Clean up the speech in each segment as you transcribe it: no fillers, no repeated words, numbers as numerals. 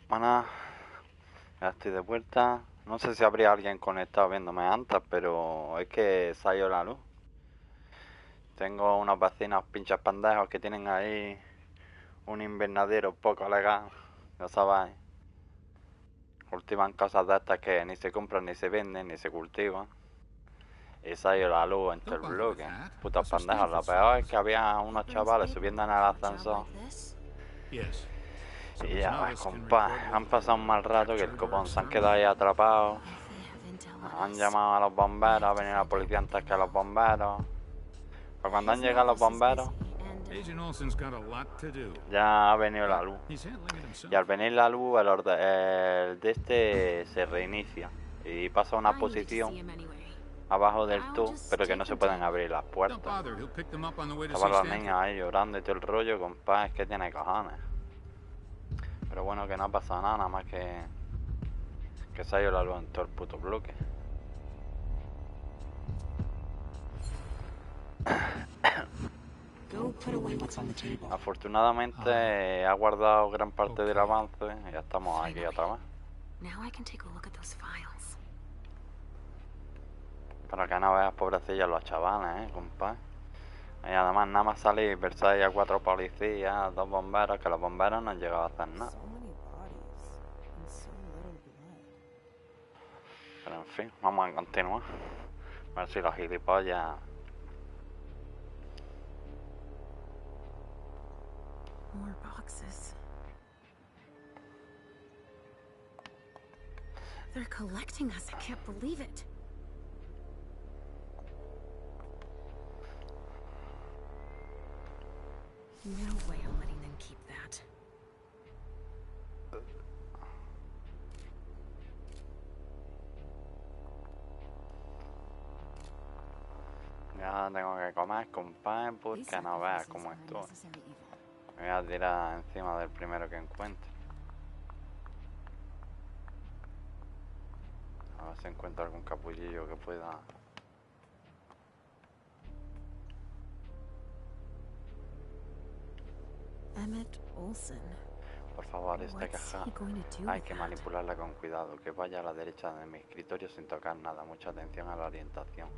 Bueno, ya estoy de vuelta. No sé si habría alguien conectado viéndome antes, pero es que se ha ido la luz. Tengo unos vecinos pinches pendejos que tienen ahí un invernadero poco legal, ya sabéis. Cultivan cosas de estas que ni se compran, ni se venden, ni se cultivan. Y se ha ido la luz en todo el bloque. Putos pendejos. Lo peor es que había unos chavales subiendo en el ascensor. Y ya ves, compa, han pasado un mal rato que el copón se han quedado ahí atrapados. Han llamado a los bomberos, ha venido la policía antes que a los bomberos. Pero cuando han llegado los bomberos, ya ha venido la luz. Y al venir la luz, el de este se reinicia. Y pasa a una posición abajo del tubo, pero que no se pueden abrir las puertas. Estaban los niños ahí llorando y todo el rollo, compa, es que tiene cojones. Pero bueno, que no ha pasado nada más que se ha ido la luz en todo el puto bloque. Afortunadamente ha guardado gran parte del avance y ya estamos aquí otra vez. Para que no veas, pobrecillos los chavales, compa. Y además nada más salir, versáis a 4 policías, 2 bomberos, que los bomberos no han llegado a hacer nada. Pero en fin, vamos a continuar. A ver si los gilipollas... More boxes. They're collecting us. I can't believe it. No way I'm letting them keep that. Ya tengo que comer, compa, porque no veas cómo estoy. Me voy a tirar encima del primero que encuentre. A ver si encuentro algún capullillo que pueda... Por favor, esta caja hay que manipularla con cuidado, que vaya a la derecha de mi escritorio sin tocar nada. Mucha atención a la orientación.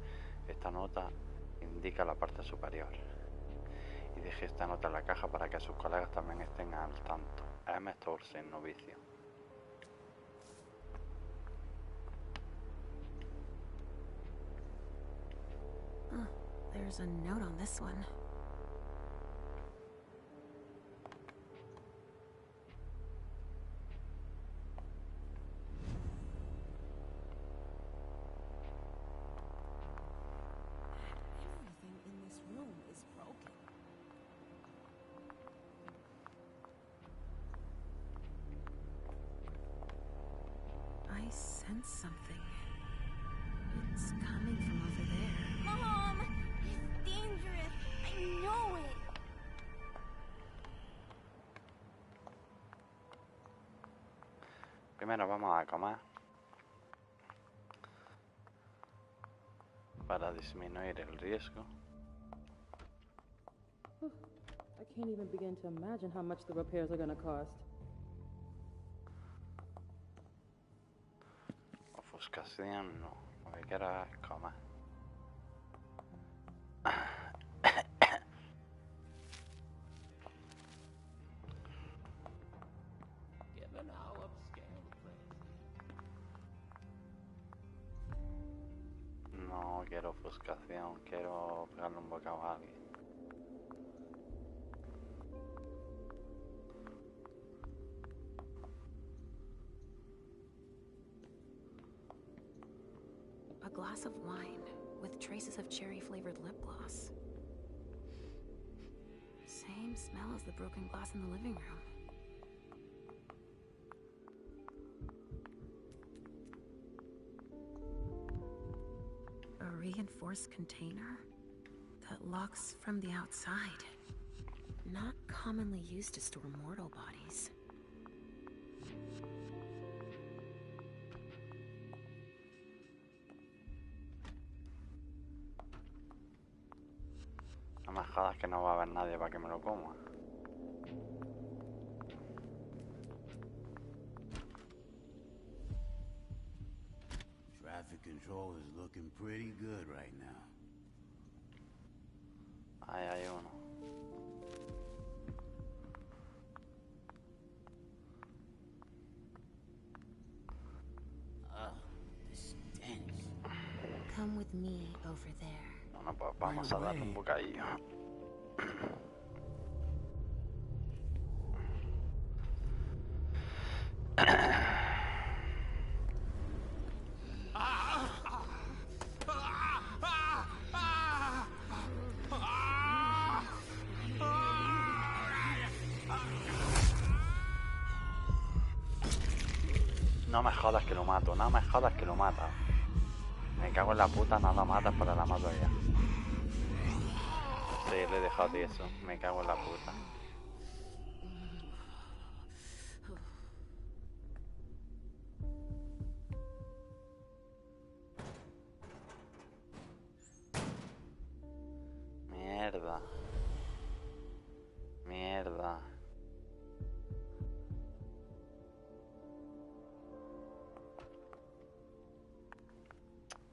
Esta nota indica la parte superior. Y deje esta nota en la caja para que sus colegas también estén al tanto. M. Thorsen, novicio. There's a note on this one. Everything in this room is broken. I sense something. It's coming from over there. Mom! It's dangerous! I know it! Primero vamos a comer. Para disminuir el riesgo. I can't even begin to imagine how much the repairs are going to cost. Ofuscación no, lo que quiero es comer. No quiero ofuscación, quiero pegarle un bocado a alguien. A glass of wine with traces of cherry-flavored lip gloss. Same smell as the broken glass in the living room. A reinforced container that locks from the outside. Not commonly used to store mortal bodies. No me jodas que no va a haber nadie para que me lo coma. control is looking pretty good right now. Ahí hay uno. The stench. Come with me over there. Bueno, pues vamos a darle un bocadillo. No me jodas que lo mato, no me jodas que lo mata. Me cago en la puta, no lo matas para la mato ya. Sí, le he dejado de eso, me cago en la puta. Mierda. Mierda.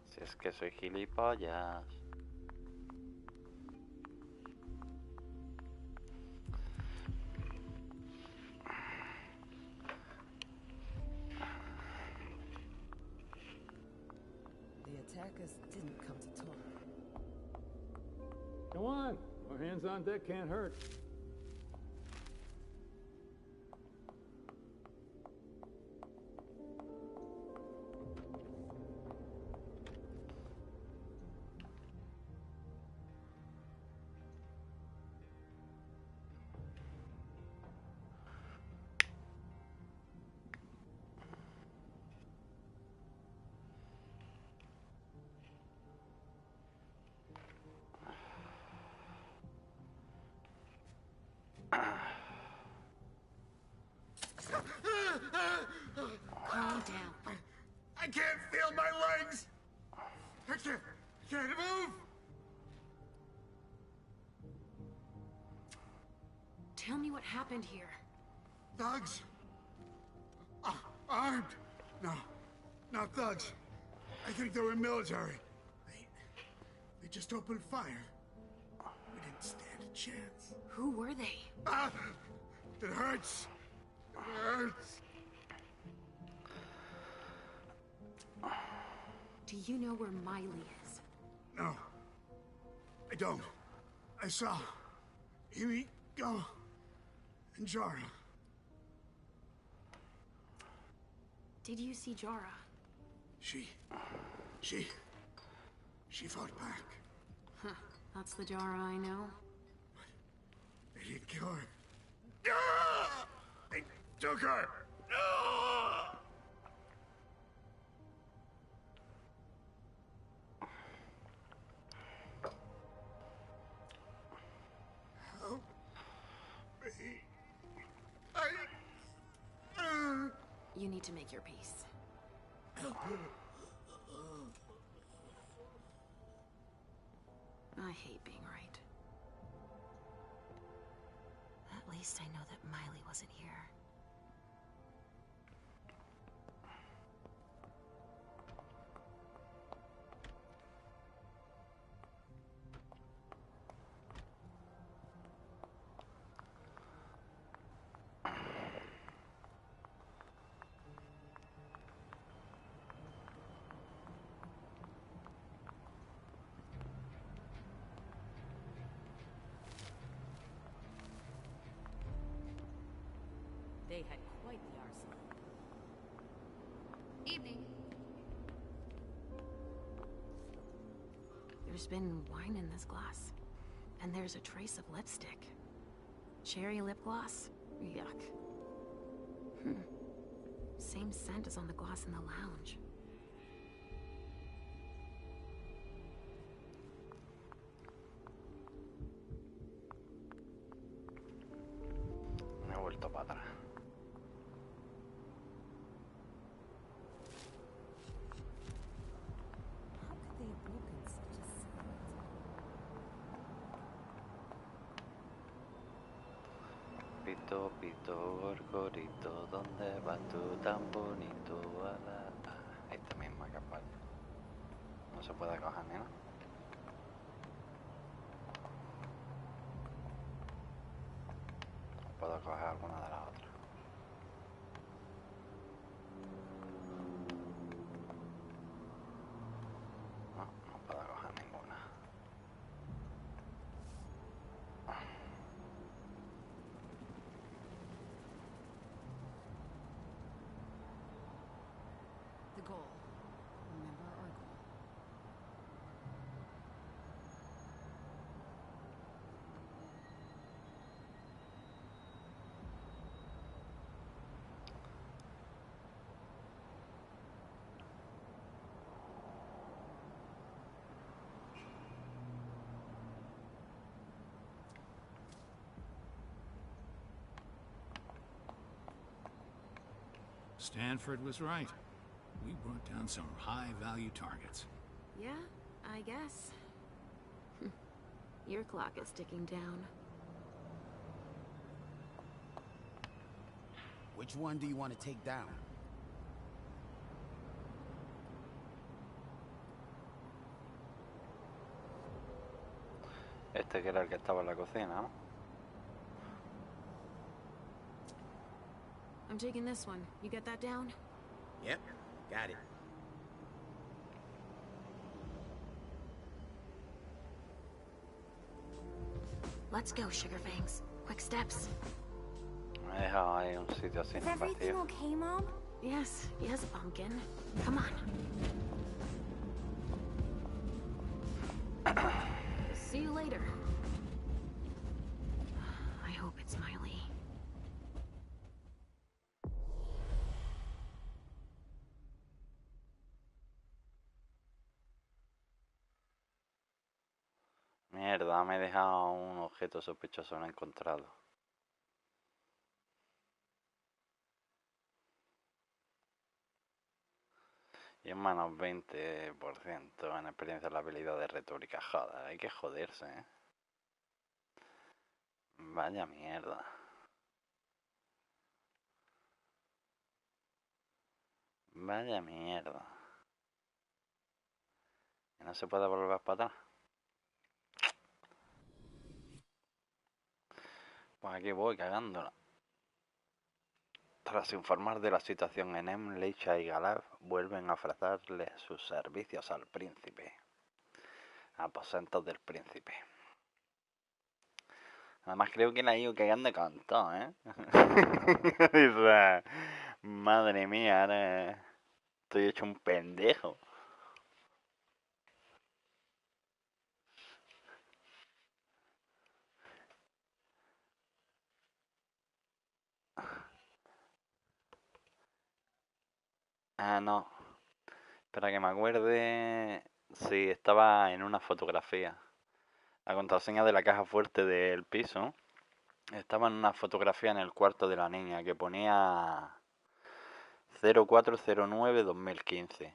Si es que soy gilipollas. The attackers didn't come to talk. Go on. Our hands on deck can't hurt. Calm down. I can't feel my legs! I can't move! Tell me what happened here. Thugs? Armed? No, not thugs. I think they were military. They just opened fire. We didn't stand a chance. Who were they? Ah! It hurts. It hurts. Do you know where Miley is? No, I don't. I saw Amy go and Jara. Did you see Jara? She fought back. Huh, that's the Jara I know. They didn't kill her. Ah! They took her. Ah! Help me. You need to make your peace. I hate being right. At least I know that Miley wasn't here. They had quite the arsenal. Evening. There's been wine in this glass. And there's a trace of lipstick. Cherry lip gloss? Yuck. Same scent as on the glass in the lounge. Me he vuelto para atrás. How could they have broken such a secret? Pito, pito, gorgorito, ¿dónde vas tú tan bonito? Esta misma capaz. No se puede coger ni nada. No puedo coger alguna de las otras. No, no puedo coger ninguna. The goal. Remember our goal. Stanford was right. We brought down some high-value targets. Yeah, I guess. Your clock is ticking down. Which one do you want to take down? Este que era el que estaba en la cocina, ¿no? I'm taking this one. You get that down? Yep, got it. Let's go, Sugarfangs. Quick steps. Me he dejado ahí un sitio así Is en everything vacío. okay, Mom? Yes, yes, Pumpkin. Come on. See you later. I hope it's Miley. Mierda, me he dejado un objeto sospechoso no encontrado. Y un menos 20% en experiencia en la habilidad de retórica. Joder, hay que joderse, ¿eh? Vaya mierda. Vaya mierda. ¿Y no se puede volver para atrás? Pues aquí voy cagándola. Tras informar de la situación en Leysha y Galaf vuelven a ofrecerle sus servicios al príncipe. Aposentos del príncipe. Además creo que la he ido cagando con todo, ¿eh? Dice, madre mía, ahora estoy hecho un pendejo. Ah, no. Espera que me acuerde. Sí, estaba en una fotografía. La contraseña de la caja fuerte del piso. Estaba en una fotografía en el cuarto de la niña que ponía 0409-2015.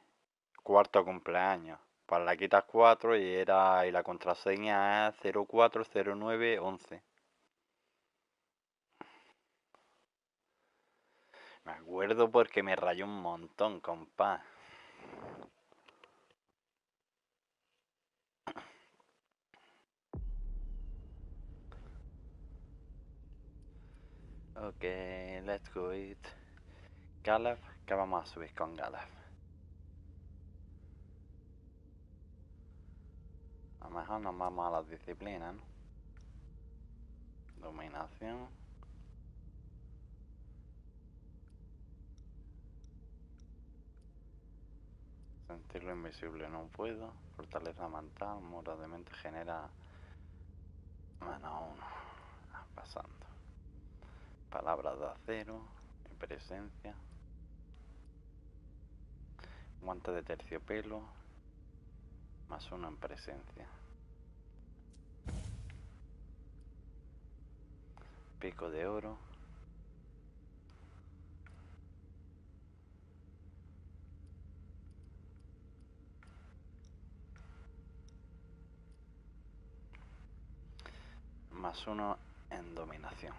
Cuarto cumpleaños. Pues la quitas 4 y la contraseña es 040911. Me acuerdo porque me rayó un montón, compa. Ok, let's go it. Galaf, ¿qué vamos a subir con Galaf? A lo mejor nos vamos a las disciplinas, ¿no? Dominación. Sentirlo invisible no puedo. Fortaleza mental, muro de mente genera -1. Pasando. Palabras de acero. Mi presencia. Guante de terciopelo. +1 en presencia. Pico de oro. +1 en dominación.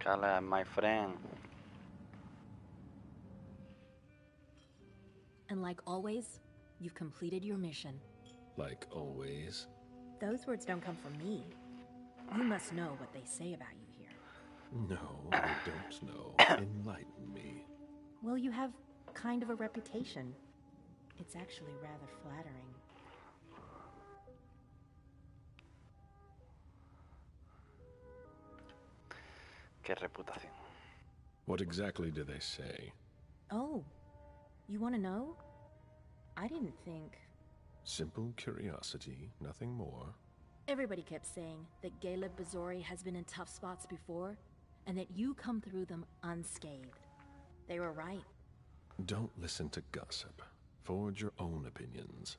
Cala, my friend. And like always, you've completed your mission. Like always. Those words don't come from me. You must know what they say about you here. No, I don't know. Enlighten me. Well, you have kind of a reputation. It's actually rather flattering. Qué reputación. What exactly do they say? Oh, you want to know? I didn't think... Simple curiosity, nothing more. Everybody kept saying that Caleb Bazori has been in tough spots before, and that you come through them unscathed. They were right. Don't listen to gossip. Forge your own opinions.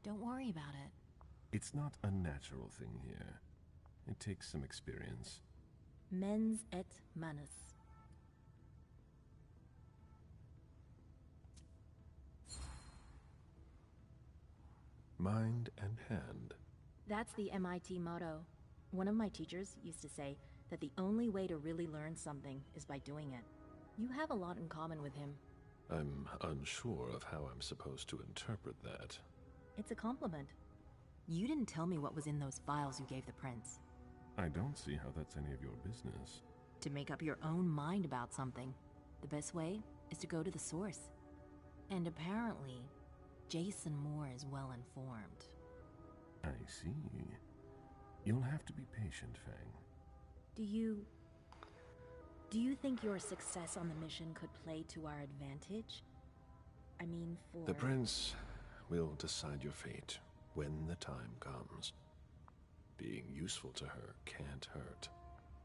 Don't worry about it. It's not a natural thing here. It takes some experience. Mens et manus. Mind and hand. That's the MIT motto. One of my teachers used to say that the only way to really learn something is by doing it. You have a lot in common with him. I'm unsure of how I'm supposed to interpret that. It's a compliment. You didn't tell me what was in those files you gave the prince. I don't see how that's any of your business. To make up your own mind about something, the best way is to go to the source. And apparently, Jason Moore is well informed. I see. You'll have to be patient, Fang. Do you think your success on the mission could play to our advantage? I mean, for... The prince will decide your fate when the time comes. Being useful to her can't hurt.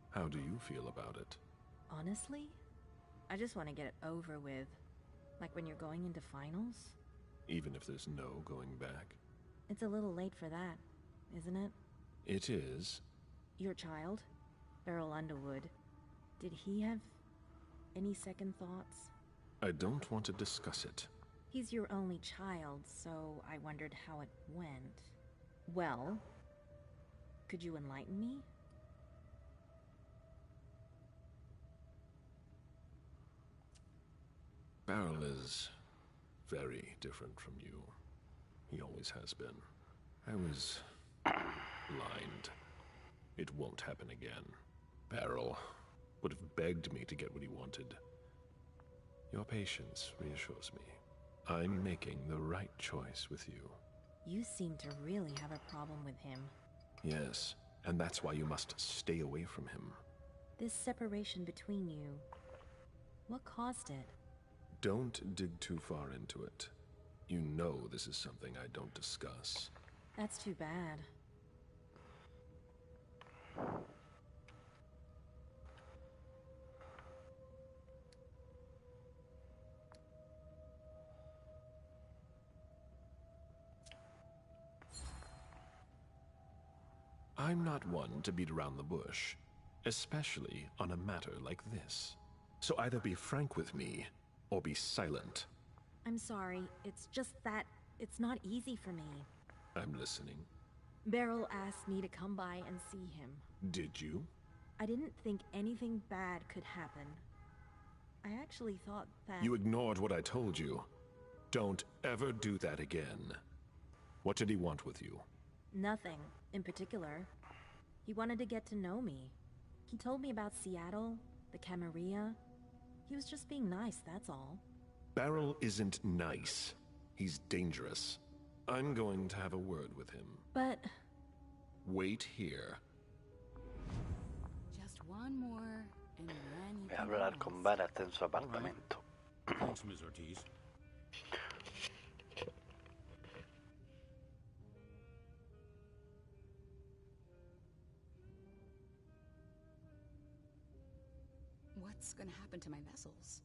How do you feel about it? Honestly, I just want to get it over with. Like when you're going into finals. Even if there's no going back? It's a little late for that, isn't it? It is. Your child, Beryl Underwood, did he have any second thoughts? I don't want to discuss it. He's your only child, so I wondered how it went. Well, could you enlighten me? Beryl is very different from you. He always has been. I was blind. It won't happen again. Beryl would have begged me to get what he wanted. Your patience reassures me. I'm making the right choice with you. You seem to really have a problem with him. Yes, and that's why you must stay away from him. This separation between you, what caused it? Don't dig too far into it. You know this is something I don't discuss. That's too bad. I'm not one to beat around the bush, especially on a matter like this. So either be frank with me, or be silent. I'm sorry, it's just that it's not easy for me. I'm listening. Beryl asked me to come by and see him. Did you? I didn't think anything bad could happen. I actually thought that... You ignored what I told you. Don't ever do that again. What did he want with you? Nothing in particular. He wanted to get to know me. He told me about Seattle, the Camarilla. He was just being nice, that's all. Beryl isn't nice. He's dangerous. I'm going to have a word with him. But... Wait here. Just one more, and then you Voy a can hablar con Varas en su apartamento. Thanks, Ms. Ortiz. What's gonna happen to my vessels?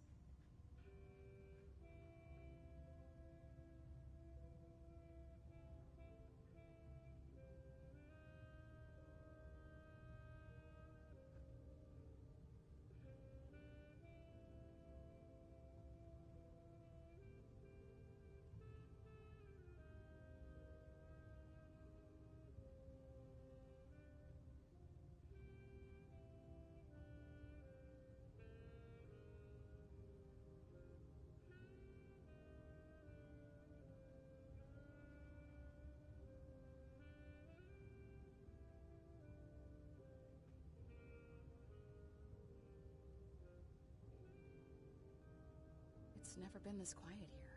It's never been this quiet here.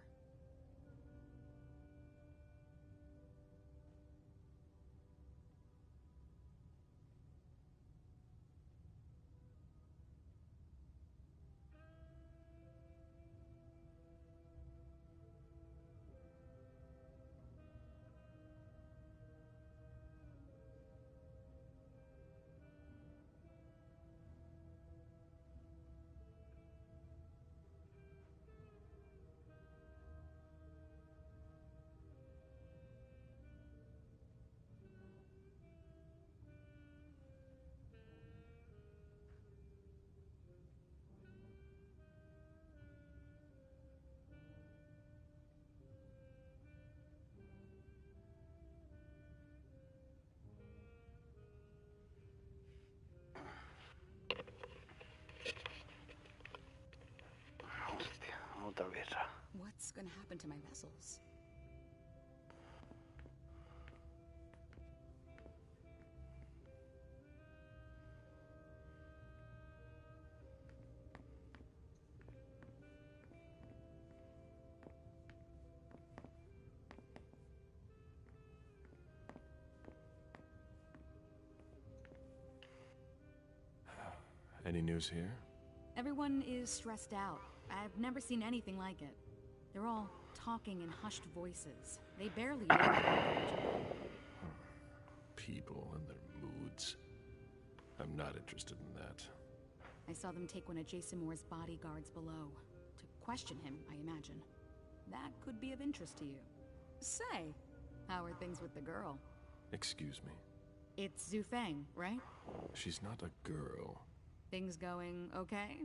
Hostia, otra birra. What's gonna happen to my vessels? Any news here? Everyone is stressed out. I've never seen anything like it. They're all talking in hushed voices. They barely know each other. People and their moods. I'm not interested in that. I saw them take one of Jason Moore's bodyguards below. To question him, I imagine. That could be of interest to you. Say, how are things with the girl? Excuse me. It's Zhu Feng, right? She's not a girl. Things going okay?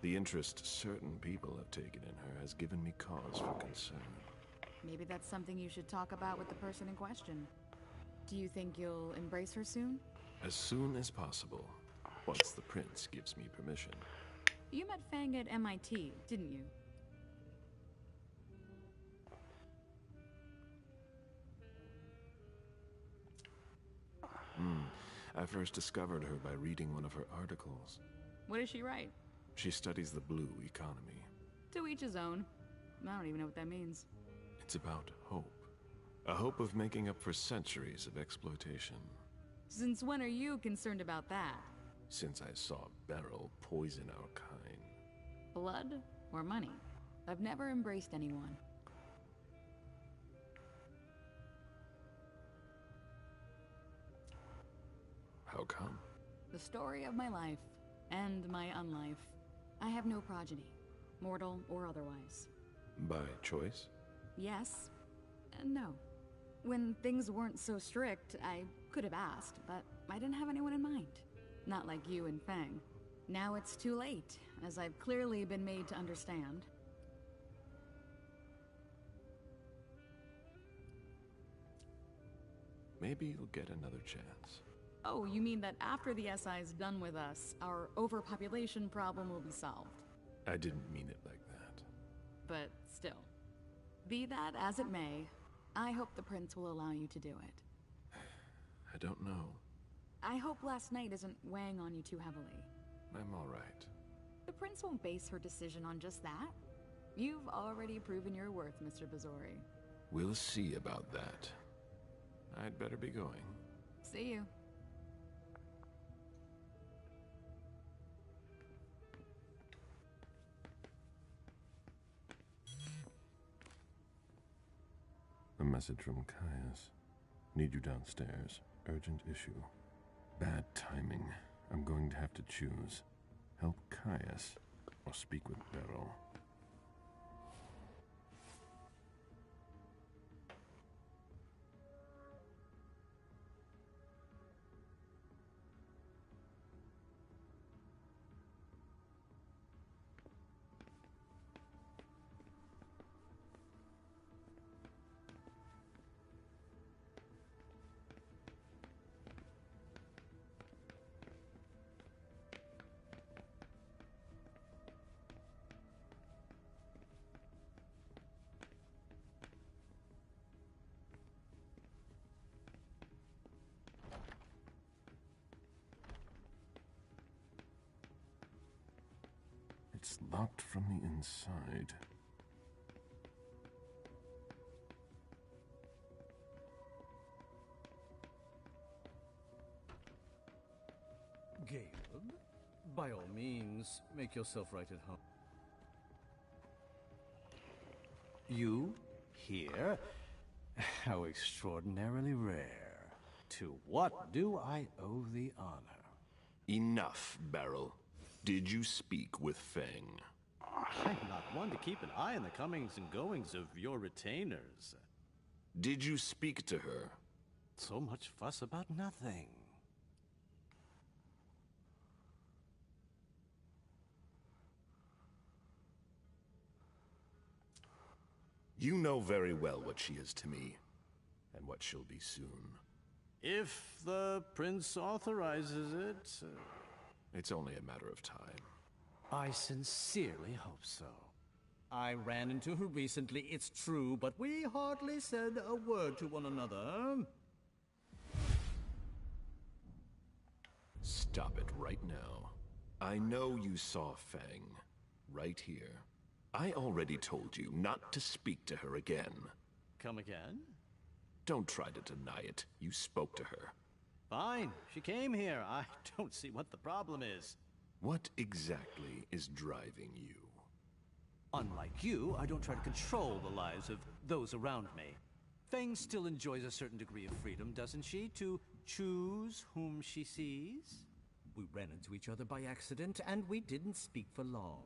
The interest certain people have taken in her has given me cause for concern. Maybe that's something you should talk about with the person in question. Do you think you'll embrace her soon? As soon as possible, once the prince gives me permission. You met Fang at MIT, didn't you? I first discovered her by reading one of her articles. What does she write? She studies the blue economy. To each his own. I don't even know what that means. It's about hope. A hope of making up for centuries of exploitation. Since when are you concerned about that? Since I saw Beryl poison our kind. Blood or money? I've never embraced anyone. How come? The story of my life, and my unlife. I have no progeny, mortal or otherwise. By choice? Yes, and no. When things weren't so strict, I could have asked, but I didn't have anyone in mind. Not like you and Fang. Now it's too late, as I've clearly been made to understand. Maybe you'll get another chance. Oh, you mean that after the SI is done with us, our overpopulation problem will be solved? I didn't mean it like that. But still. Be that as it may, I hope the prince will allow you to do it. I don't know. I hope last night isn't weighing on you too heavily. I'm all right. The prince won't base her decision on just that. You've already proven your worth, Mr. Bazori. We'll see about that. I'd better be going. See you. A message from Caius. Need you downstairs. Urgent issue. Bad timing. I'm going to have to choose. Help Caius or speak with Beryl. It's locked from the inside. Caleb, by all means, make yourself right at home. You here? How extraordinarily rare. To what do I owe the honor? Enough, Beryl. Did you speak with Feng? I'm not one to keep an eye on the comings and goings of your retainers. Did you speak to her? So much fuss about nothing. You know very well what she is to me, and what she'll be soon. If the prince authorizes it... It's only a matter of time. I sincerely hope so. I ran into her recently, it's true, but we hardly said a word to one another. Stop it right now. I know you saw Feng, right here. I already told you not to speak to her again. Come again? Don't try to deny it. You spoke to her. Fine. She came here. I don't see what the problem is. What exactly is driving you? Unlike you, I don't try to control the lives of those around me. Feng still enjoys a certain degree of freedom, doesn't she, to choose whom she sees? We ran into each other by accident, and we didn't speak for long.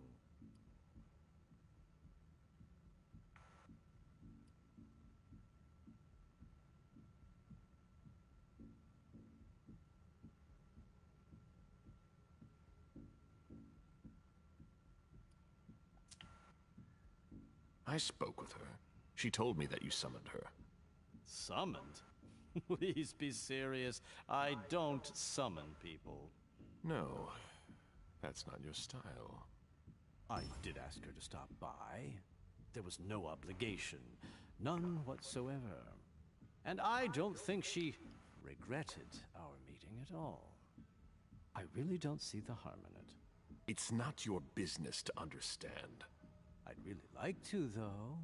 I spoke with her. She told me that you summoned her. Summoned? Please be serious. I don't summon people. No, that's not your style. I did ask her to stop by. There was no obligation. None whatsoever. And I don't think she regretted our meeting at all. I really don't see the harm in it. It's not your business to understand. I'd really like to, though.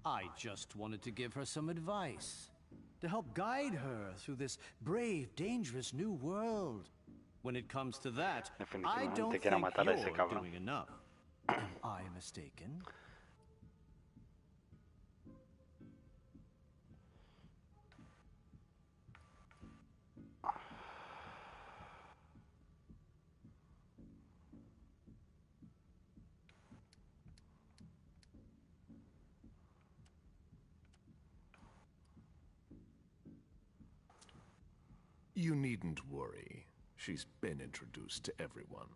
I just wanted to give her some advice. To help guide her through this brave, dangerous new world. When it comes to that, I don't think you're doing enough. Am I mistaken? You needn't worry. She's been introduced to everyone.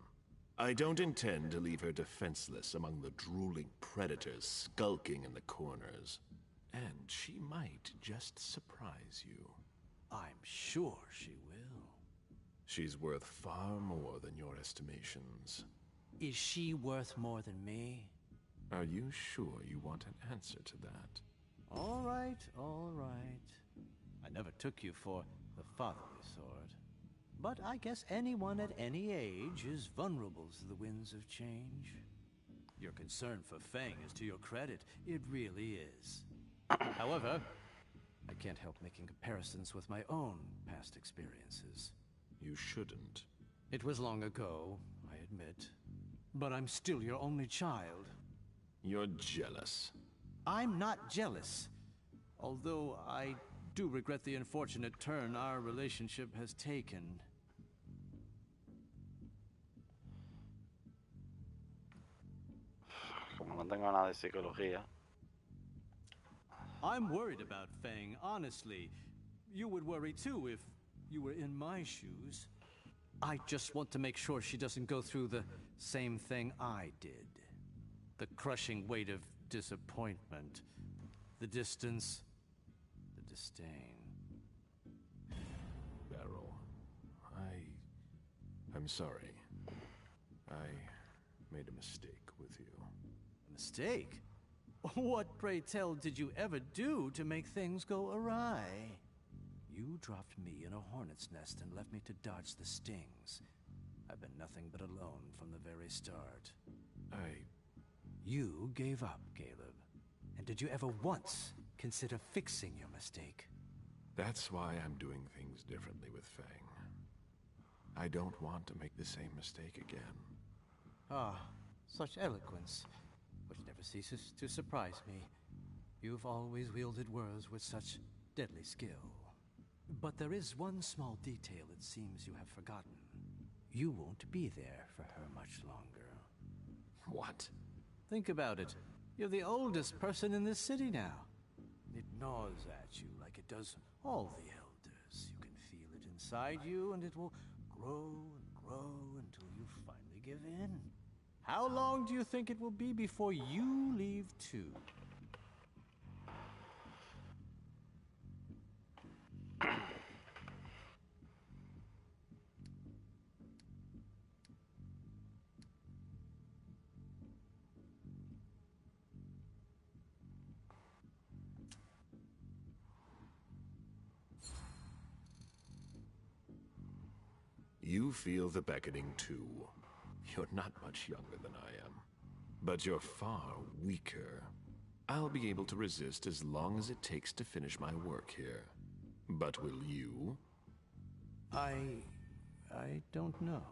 I don't intend to leave her defenseless among the drooling predators skulking in the corners. And she might just surprise you. I'm sure she will. She's worth far more than your estimations. Is she worth more than me? Are you sure you want an answer to that? All right, all right. I never took you for the fatherly sort. But I guess anyone at any age is vulnerable to the winds of change. Your concern for Feng is to your credit. It really is. However, I can't help making comparisons with my own past experiences. You shouldn't. It was long ago, I admit. But I'm still your only child. You're jealous. I'm not jealous. Although I do regret the unfortunate turn our relationship has taken. Como no tengo nada de psicología. I'm worried about Feng, honestly. You would worry too if you were in my shoes. I just want to make sure she doesn't go through the same thing I did. The crushing weight of disappointment. The distance. The disdain. Beryl, I'm sorry. I made a mistake with you. A mistake? What, pray tell, did you ever do to make things go awry? You dropped me in a hornet's nest and left me to dodge the stings. I've been nothing but alone from the very start. You gave up, Caleb. And did you ever once consider fixing your mistake? That's why I'm doing things differently with Fang. I don't want to make the same mistake again. Ah, such eloquence, which never ceases to surprise me. You've always wielded words with such deadly skill. But there is one small detail it seems you have forgotten. You won't be there for her much longer. What? Think about it. You're the oldest person in this city now. It gnaws at you like it does all the elders. You can feel it inside you, and it will grow and grow until you finally give in. How long do you think it will be before you leave too? You feel the beckoning too. You're not much younger than I am, but you're far weaker. I'll be able to resist as long as it takes to finish my work here. But will you? I don't know.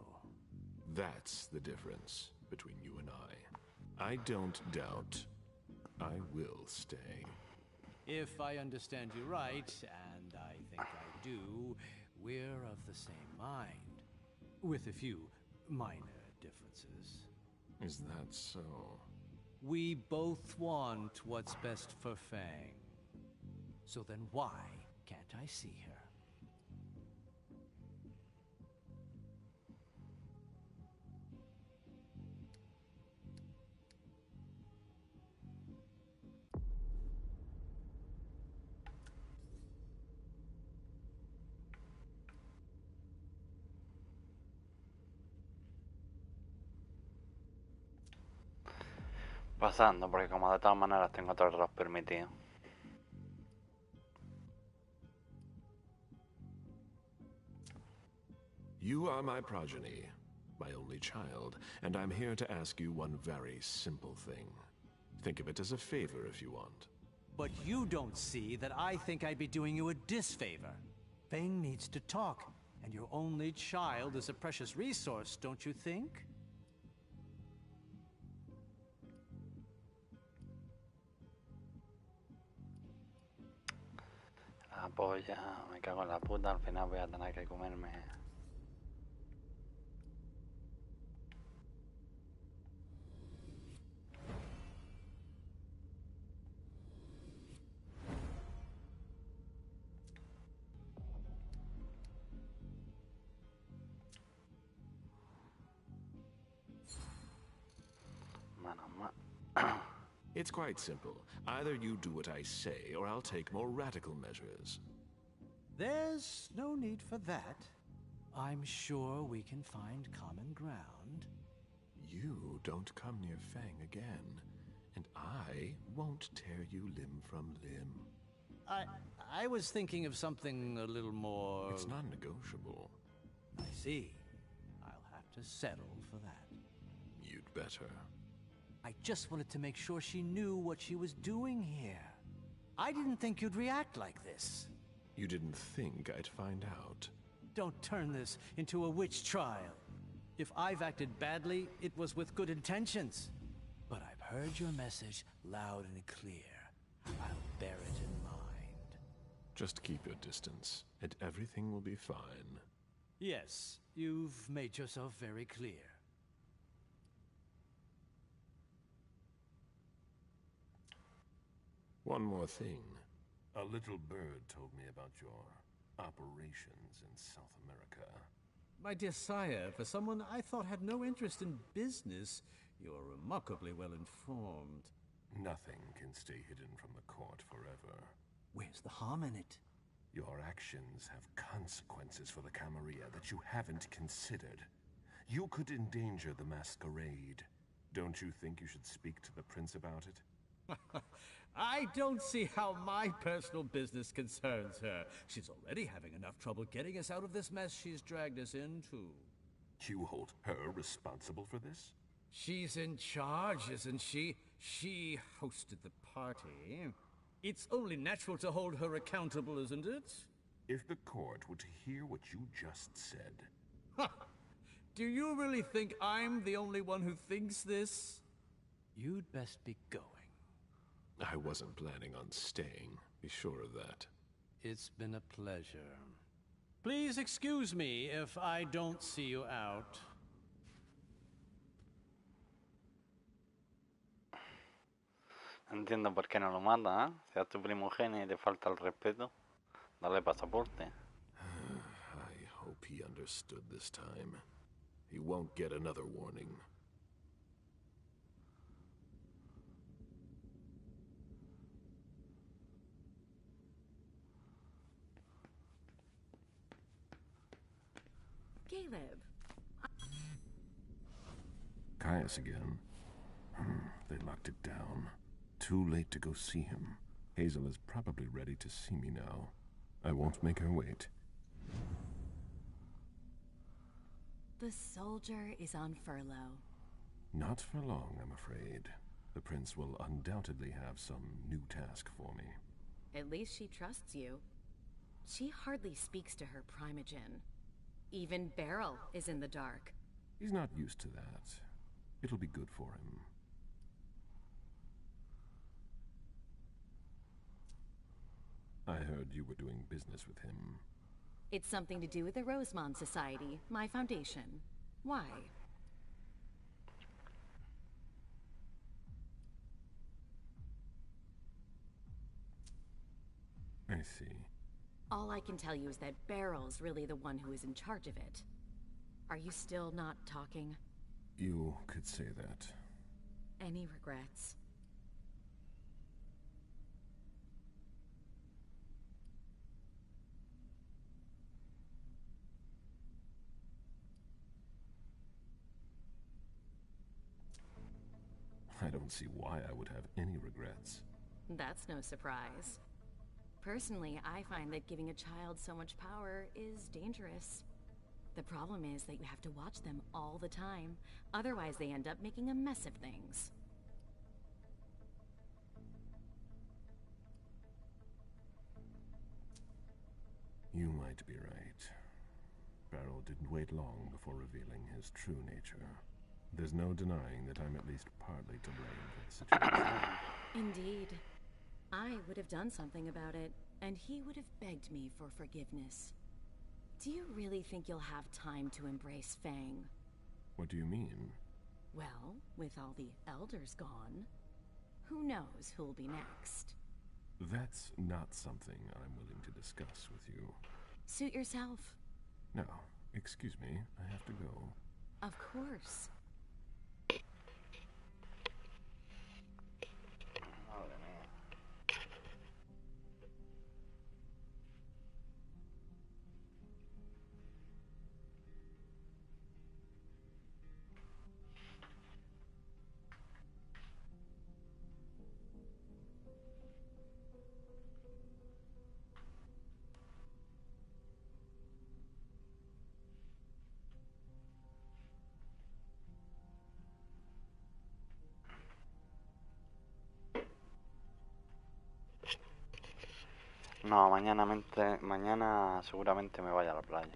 That's the difference between you and I. I don't doubt. I will stay. If I understand you right, and I think I do, we're of the same mind. With a few minor differences. Is that so? We both want what's best for Fang. So then why can't I see her? Pasando, porque como de todas maneras tengo otros dos permitidos. You are my progeny, my only child, and I'm here to ask you one very simple thing. Think of it as a favor if you want. But you don't see that I think I'd be doing you a disfavor. Fang needs to talk, and your only child is a precious resource, don't you think? La polla, me cago en la puta, al final voy a tener que comerme. It's quite simple. Either you do what I say, or I'll take more radical measures. There's no need for that. I'm sure we can find common ground. You don't come near Fang again, and I won't tear you limb from limb. I was thinking of something a little more... It's non-negotiable. I see. I'll have to settle for that. You'd better. I just wanted to make sure she knew what she was doing here. I didn't think you'd react like this. You didn't think I'd find out. Don't turn this into a witch trial. If I've acted badly, it was with good intentions. But I've heard your message loud and clear. I'll bear it in mind. Just keep your distance, and everything will be fine. Yes, you've made yourself very clear. One more thing. A little bird told me about your operations in South America. My dear sire, for someone I thought had no interest in business, you're remarkably well informed. Nothing can stay hidden from the court forever. Where's the harm in it? Your actions have consequences for the Camarilla that you haven't considered. You could endanger the Masquerade. Don't you think you should speak to the prince about it? I don't see how my personal business concerns her. She's already having enough trouble getting us out of this mess she's dragged us into. You hold her responsible for this? She's in charge, isn't she? She hosted the party. It's only natural to hold her accountable, isn't it? If the court were to hear what you just said... Ha! Do you really think I'm the only one who thinks this? You'd best be going. I wasn't planning on staying. Be sure of that. It's been a pleasure. Please excuse me if I don't see you out. Entiendo por qué no lo mata, ¿eh? Si es tu primogénito y te falta el respeto, dale pasaporte. I hope he understood this time. He won't get another warning. Caleb. Caius again. They locked it down. Too late to go see him. Hazel is probably ready to see me now. I won't make her wait. The soldier is on furlough. Not for long, I'm afraid. The prince will undoubtedly have some new task for me. At least she trusts you. She hardly speaks to her primogen. Even Beryl is in the dark. He's not used to that. It'll be good for him. I heard you were doing business with him. It's something to do with the Rosemont Society, my foundation. Why? I see. All I can tell you is that Beryl's really the one who is in charge of it. Are you still not talking? You could say that. Any regrets? I don't see why I would have any regrets. That's no surprise. Personally, I find that giving a child so much power is dangerous. The problem is that you have to watch them all the time. Otherwise, they end up making a mess of things. You might be right. Beryl didn't wait long before revealing his true nature. There's no denying that I'm at least partly to blame for the situation. Indeed. I would have done something about it, and he would have begged me for forgiveness. Do you really think you'll have time to embrace Fang? What do you mean? Well, with all the elders gone, who knows who'll be next? That's not something I'm willing to discuss with you. Suit yourself. Now, excuse me, I have to go. Of course. No, mañana seguramente me vaya a la playa.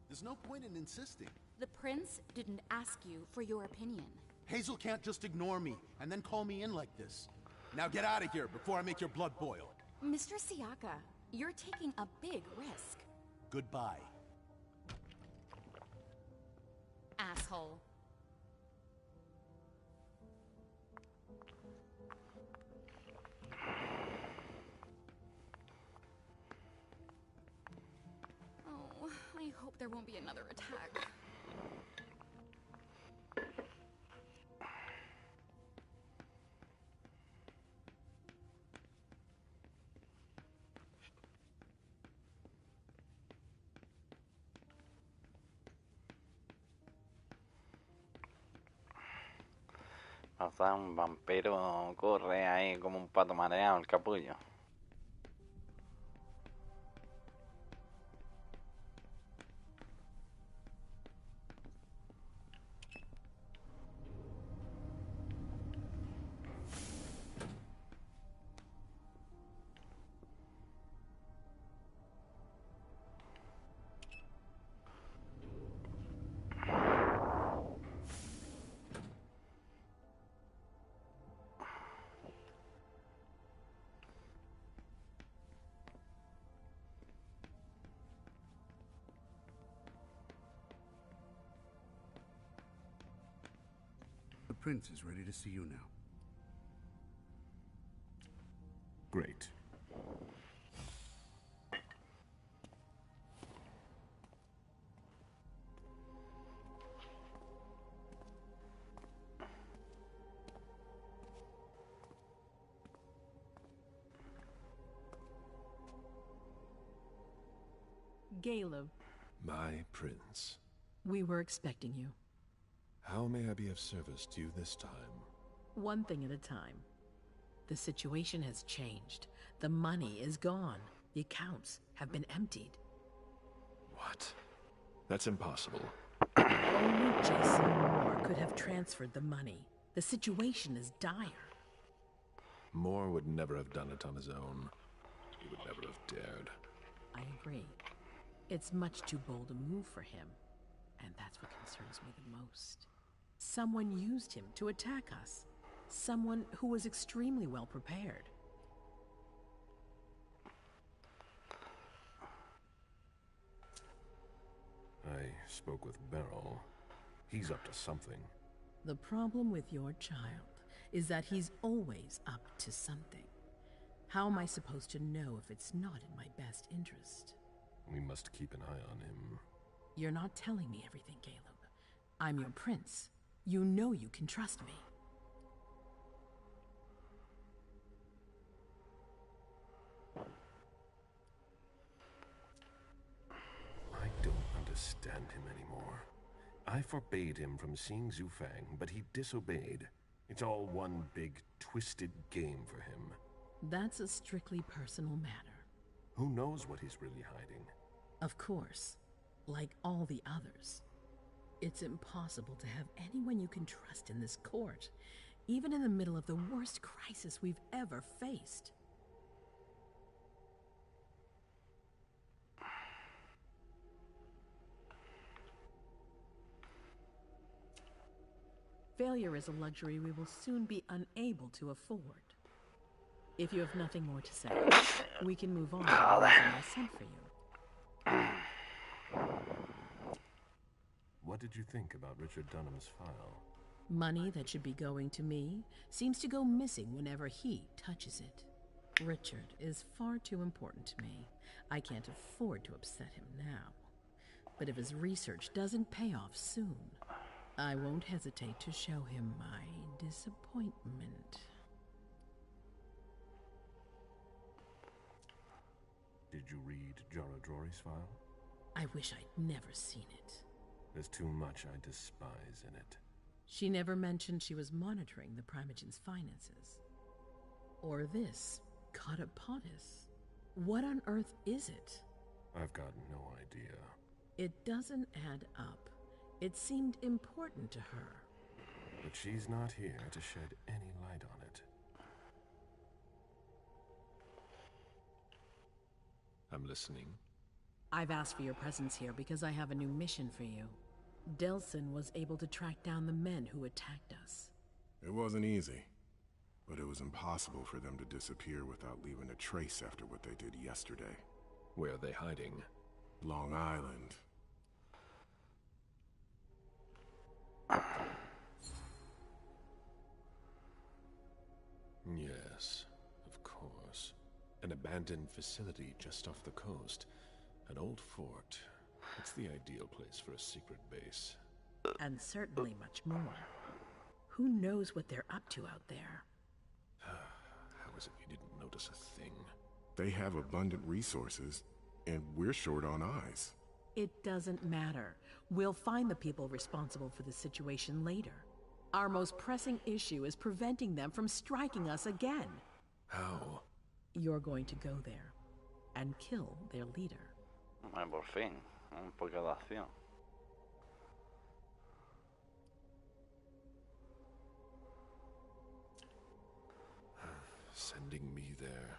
There's no point in insisting. The prince didn't ask you for your opinion. Hazel can't just ignore me and then call me in like this. Now get out of here before I make your blood boil. Mr. Siaka, you're taking a big risk. Goodbye. Asshole. Oh, I hope there won't be another attack. O sea, un vampiro corre ahí como un pato mareado, el capullo. prince is ready to see you now. Great. Caleb, My prince. we were expecting you. How may I be of service to you this time? One thing at a time. The situation has changed. The money is gone. The accounts have been emptied. What? That's impossible. Only Jason Moore could have transferred the money. The situation is dire. Moore would never have done it on his own. He would never have dared. I agree. It's much too bold a move for him. And that's what concerns me the most. Someone used him to attack us. Someone who was extremely well prepared. I spoke with Beryl. He's up to something. The problem with your child is that he's always up to something. How am I supposed to know if it's not in my best interest? We must keep an eye on him. You're not telling me everything, Caleb. I'm your prince. You know you can trust me. I don't understand him anymore. I forbade him from seeing Zufang, but he disobeyed. It's all one big, twisted game for him. That's a strictly personal matter. Who knows what he's really hiding? Of course, like all the others. It's impossible to have anyone you can trust in this court, even in the middle of the worst crisis we've ever faced. Failure is a luxury we will soon be unable to afford. If you have nothing more to say, we can move on to the reason I sent for you. What did you think about Richard Dunham's file? Money that should be going to me seems to go missing whenever he touches it. Richard is far too important to me. I can't afford to upset him now. But if his research doesn't pay off soon, I won't hesitate to show him my disappointment. Did you read Jara Drory's file? I wish I'd never seen it. There's too much I despise in it. She never mentioned she was monitoring the Primogen's finances. Or this, Catapotis. What on earth is it? I've got no idea. It doesn't add up. It seemed important to her. But she's not here to shed any light on it. I'm listening. I've asked for your presence here because I have a new mission for you. Delsin was able to track down the men who attacked us. It wasn't easy, but it was impossible for them to disappear without leaving a trace after what they did yesterday. Where are they hiding? Long Island. Yes, of course. An abandoned facility just off the coast. An old fort. It's the ideal place for a secret base. And certainly much more. Who knows what they're up to out there? How is it you didn't notice a thing? They have abundant resources, and we're short on eyes. It doesn't matter. We'll find the people responsible for the situation later. Our most pressing issue is preventing them from striking us again. How? You're going to go there and kill their leader. Por fin, un poco de acción. Sending me there.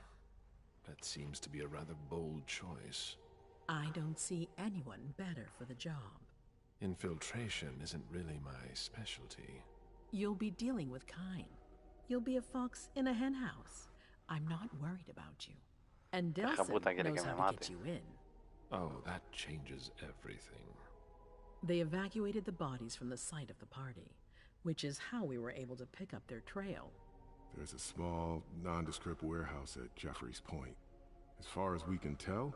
That seems to be a rather bold choice. I don't see anyone better for the job. Infiltration isn't really my specialty. You'll be dealing with Kine. You'll be a fox in a henhouse. I'm not worried about you. And Delsin knows how to get you in. Oh, that changes everything. They evacuated the bodies from the site of the party. which is how we were able to pick up their trail. There's a small, nondescript warehouse at Jeffrey's Point. As far as we can tell,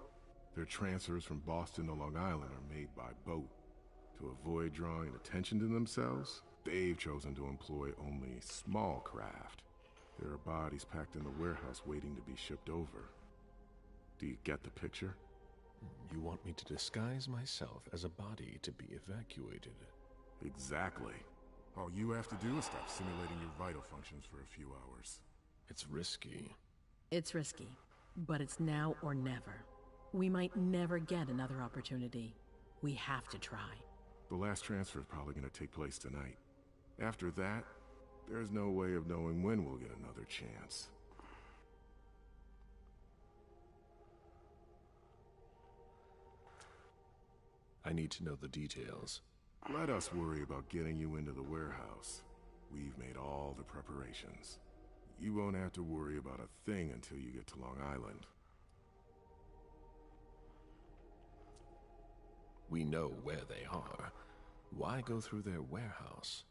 their transfers from Boston to Long Island are made by boat. To avoid drawing attention to themselves, they've chosen to employ only small craft. There are bodies packed in the warehouse waiting to be shipped over. Do you get the picture? You want me to disguise myself as a body to be evacuated? Exactly. All you have to do is stop simulating your vital functions for a few hours. It's risky. It's risky, but it's now or never. We might never get another opportunity. We have to try. The last transfer is probably going to take place tonight. After that, there's no way of knowing when we'll get another chance. I need to know the details. Let us worry about getting you into the warehouse. We've made all the preparations. You won't have to worry about a thing until you get to Long Island. We know where they are. Why go through their warehouse?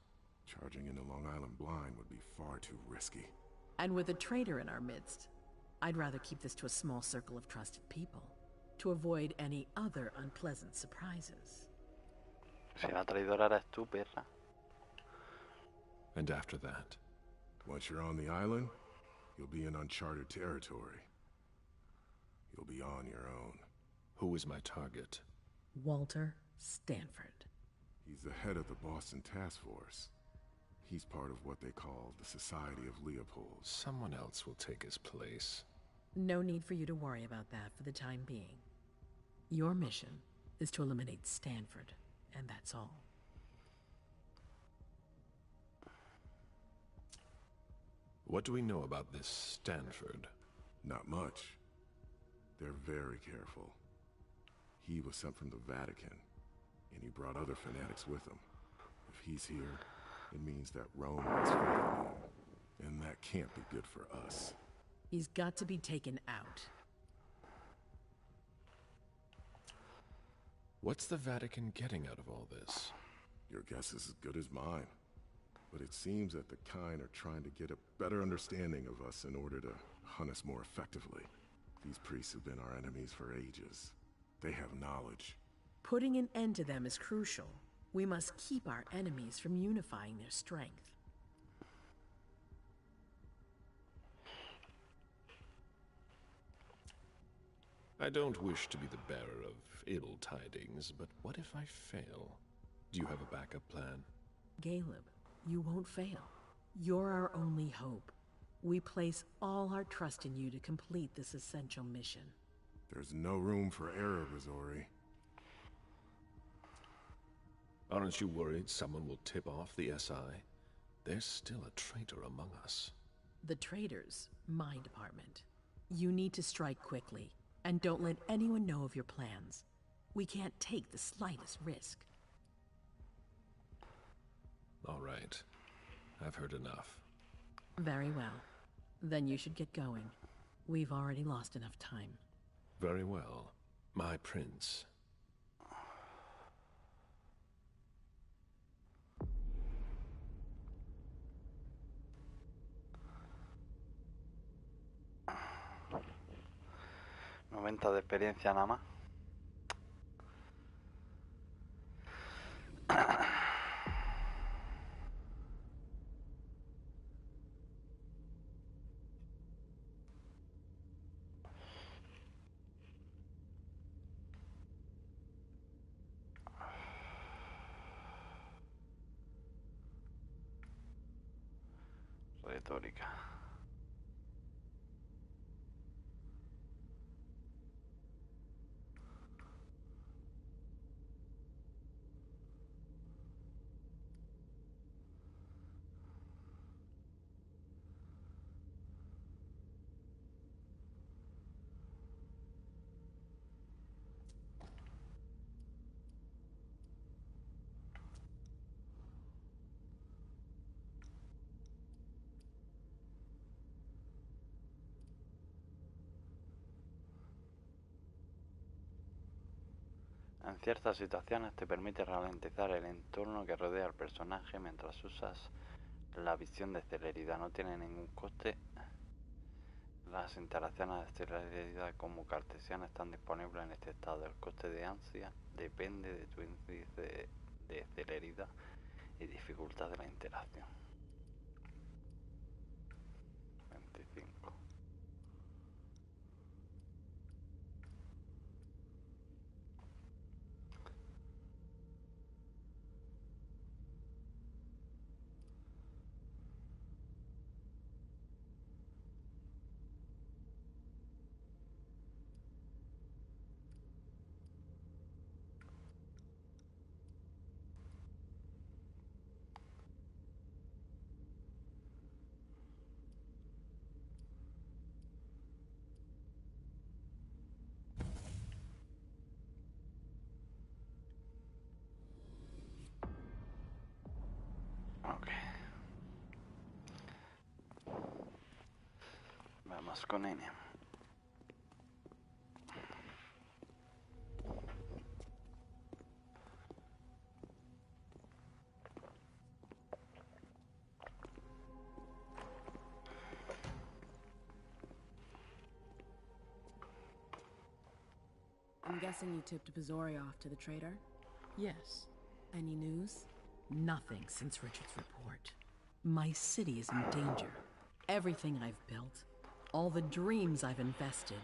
Charging into Long Island blind would be far too risky. And with a traitor in our midst, I'd rather keep this to a small circle of trusted people, to avoid any other unpleasant surprises. Si la traidora eres tú, perra. And after that? Once you're on the island, you'll be in uncharted territory. You'll be on your own. Who is my target? Walter Stanford. He's the head of the Boston Task Force. He's part of what they call the Society of Leopold. Someone else will take his place. No need for you to worry about that for the time being. Your mission is to eliminate Stanford, and that's all. What do we know about this Stanford? Not much. They're very careful. He was sent from the Vatican, and he brought other fanatics with him. If he's here, it means that Rome is following him, and that can't be good for us. He's got to be taken out. What's the Vatican getting out of all this? Your guess is as good as mine. But it seems that the kind are trying to get a better understanding of us in order to hunt us more effectively. These priests have been our enemies for ages. They have knowledge. Putting an end to them is crucial. We must keep our enemies from unifying their strength. I don't wish to be the bearer of ill tidings, but what if I fail? Do you have a backup plan? Caleb, you won't fail. You're our only hope. We place all our trust in you to complete this essential mission. There's no room for error, Razori. Aren't you worried someone will tip off the SI? There's still a traitor among us. The traitors, my department. You need to strike quickly, and don't let anyone know of your plans. We can't take the slightest risk. All right. I've heard enough. Very well. Then you should get going. We've already lost enough time. Very well. My prince. ...90 de experiencia nada más. Retórica. En ciertas situaciones te permite ralentizar el entorno que rodea al personaje mientras usas la visión de celeridad. No tiene ningún coste. Las interacciones de celeridad como cartesiana están disponibles en este estado. El coste de ansia depende de tu índice de celeridad y dificultad de la interacción. 25. Ok. Vamos con N. I'm guessing you tipped Bizori off to the traitor? Yes. Any news? Nothing since Richard's report. My city is in danger. Everything I've built, all the dreams I've invested.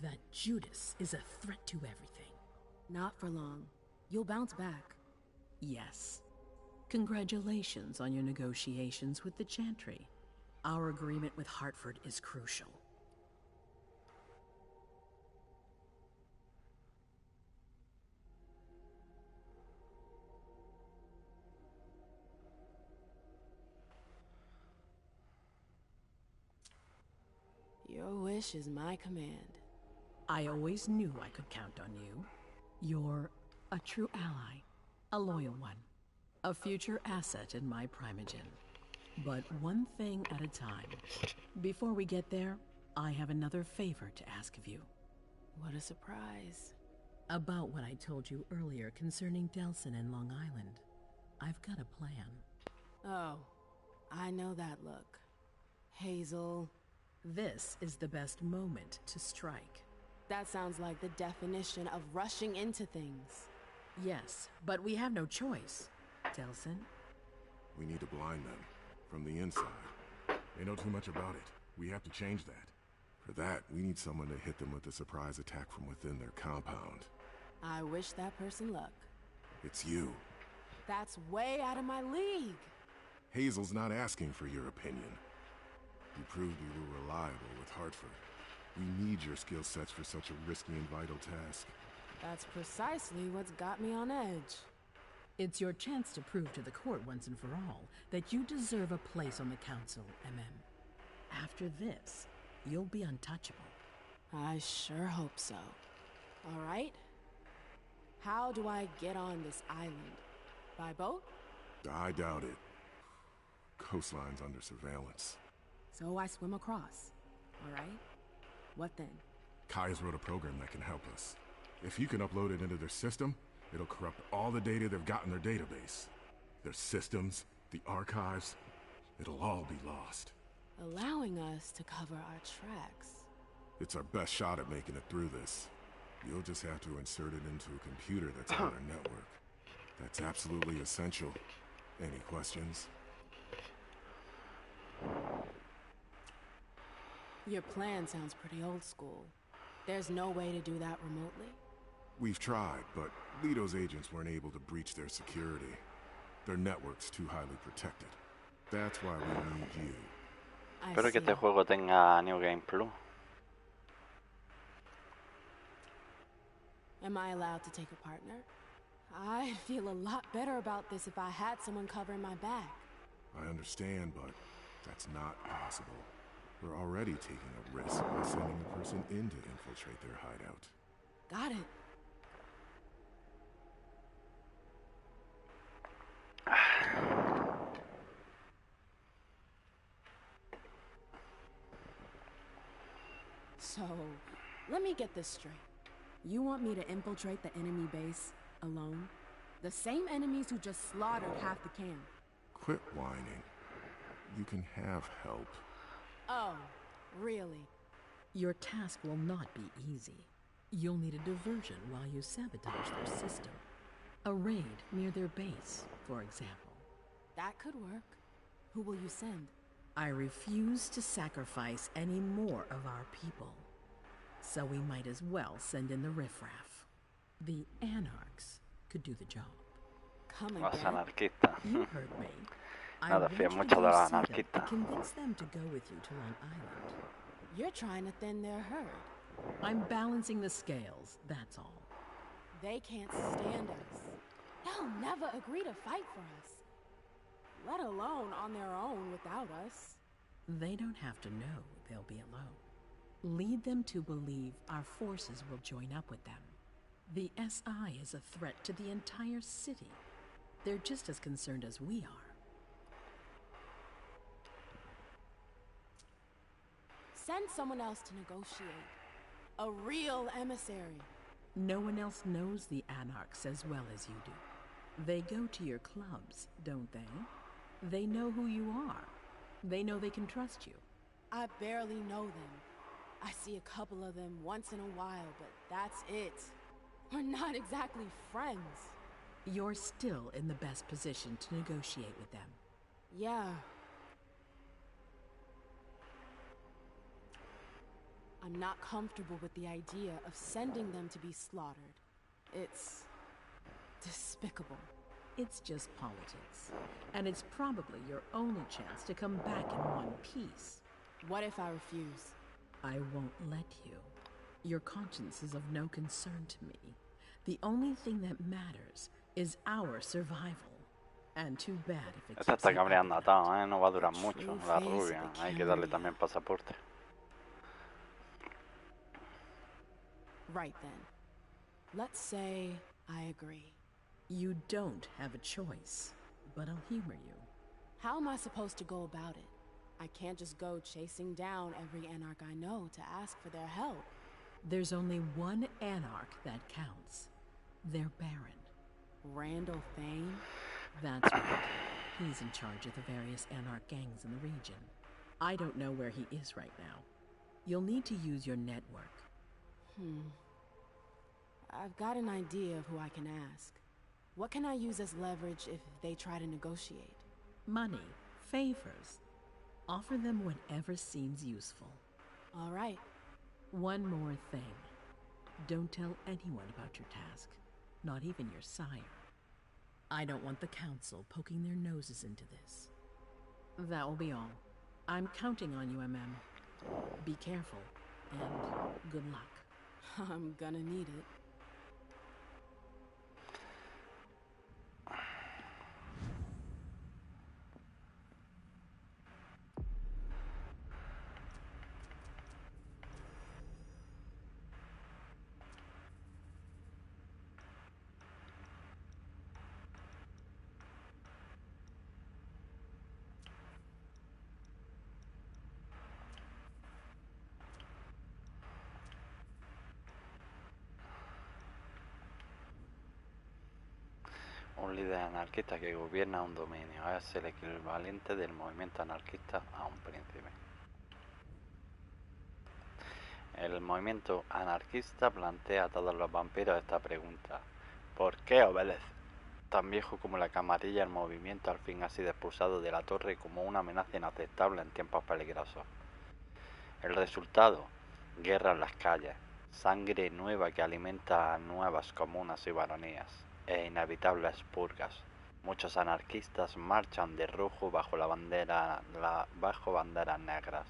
That Judas is a threat to everything. Not for long. You'll bounce back. Yes. Congratulations on your negotiations with the Chantry. Our agreement with Hartford is crucial. Your wish is my command. I always knew I could count on you. You're a true ally, a loyal one, a future asset in my primogen. But one thing at a time. Before we get there, I have another favor to ask of you. What a surprise. About what I told you earlier concerning Delson and Long Island. I've got a plan. Oh, I know that look. Hazel. This is the best moment to strike. That sounds like the definition of rushing into things. Yes, but we have no choice. Delson? We need to blind them. From the inside. They know too much about it. We have to change that. For that, we need someone to hit them with a surprise attack from within their compound. I wish that person luck. It's you. That's way out of my league. Hazel's not asking for your opinion. You proved you were reliable with Hartford. We need your skill sets for such a risky and vital task. That's precisely what's got me on edge. It's your chance to prove to the court once and for all that you deserve a place on the council, MM. After this, you'll be untouchable. I sure hope so. All right. How do I get on this island? By boat? I doubt it. Coastline's under surveillance. So I swim across. All right. What then? Kaya's wrote a program that can help us. If you can upload it into their system, it'll corrupt all the data they've got in their database. Their systems, the archives, it'll all be lost. Allowing us to cover our tracks. It's our best shot at making it through this. You'll just have to insert it into a computer that's on our network. That's absolutely essential. Any questions? Your plan sounds pretty old school. There's no way to do that remotely? We've tried, but Lito's agents weren't able to breach their security. Their network's too highly protected. That's why we need you. Espero que este juego tenga New Game Plus. Am I allowed to take a partner? I'd feel a lot better about this if I had someone covering my back. I understand, but that's not possible. We're already taking a risk by sending a person in to infiltrate their hideout. Got it. So, let me get this straight. You want me to infiltrate the enemy base alone? The same enemies who just slaughtered half the camp. Quit whining. You can have help. Oh, really? Your task will not be easy. You'll need a diversion while you sabotage their system. A raid near their base, for example. That could work. Who will you send? I refuse to sacrifice any more of our people. So we might as well send in the riffraff. The anarchs could do the job. Los anarquistas. You heard me. Nada, fío mucho de los anarquistas. Convince them to go with you to Long Island. You're trying to thin their herd. I'm balancing the scales, that's all. They can't stand us. They'll never agree to fight for us. Let alone on their own without us. They don't have to know they'll be alone. Lead them to believe our forces will join up with them. The SI is a threat to the entire city. They're just as concerned as we are. Send someone else to negotiate. A real emissary. No one else knows the anarchs as well as you do. They go to your clubs, don't they? They know who you are. They know they can trust you. I barely know them. I see a couple of them once in a while, but that's it. We're not exactly friends. You're still in the best position to negotiate with them. Yeah. I'm not comfortable with the idea of sending them to be slaughtered. It's despicable. It's just politics. And it's probably your only chance to come back in one piece. What if I refuse? I won't let you. Your conscience is of no concern to me. The only thing that matters is our survival. And too bad if it Esta está cabreando atado, ¿eh? No va a durar mucho, la rubia. Hay que darle también pasaporte. Right then. Let's say I agree. You don't have a choice, but I'll humor you. How am I supposed to go about it? I can't just go chasing down every anarch I know to ask for their help. There's only one anarch that counts. Their Baron. Randall Thane? That's right. He's in charge of the various anarch gangs in the region. I don't know where he is right now. You'll need to use your network. I've got an idea of who I can ask. What can I use as leverage if they try to negotiate? Money, favors. Offer them whatever seems useful. All right. One more thing. Don't tell anyone about your task, not even your sire. I don't want the council poking their noses into this. That will be all. I'm counting on you, MM. Be careful, and good luck. I'm gonna need it. Un líder anarquista que gobierna un dominio es el equivalente del movimiento anarquista a un príncipe. El movimiento anarquista plantea a todos los vampiros esta pregunta: ¿por qué obedece? Tan viejo como la camarilla, el movimiento al fin ha sido expulsado de la torre como una amenaza inaceptable en tiempos peligrosos. El resultado: guerra en las calles, sangre nueva que alimenta a nuevas comunas y baronías, e inevitables purgas. Muchos anarquistas marchan de rojo bajo banderas negras,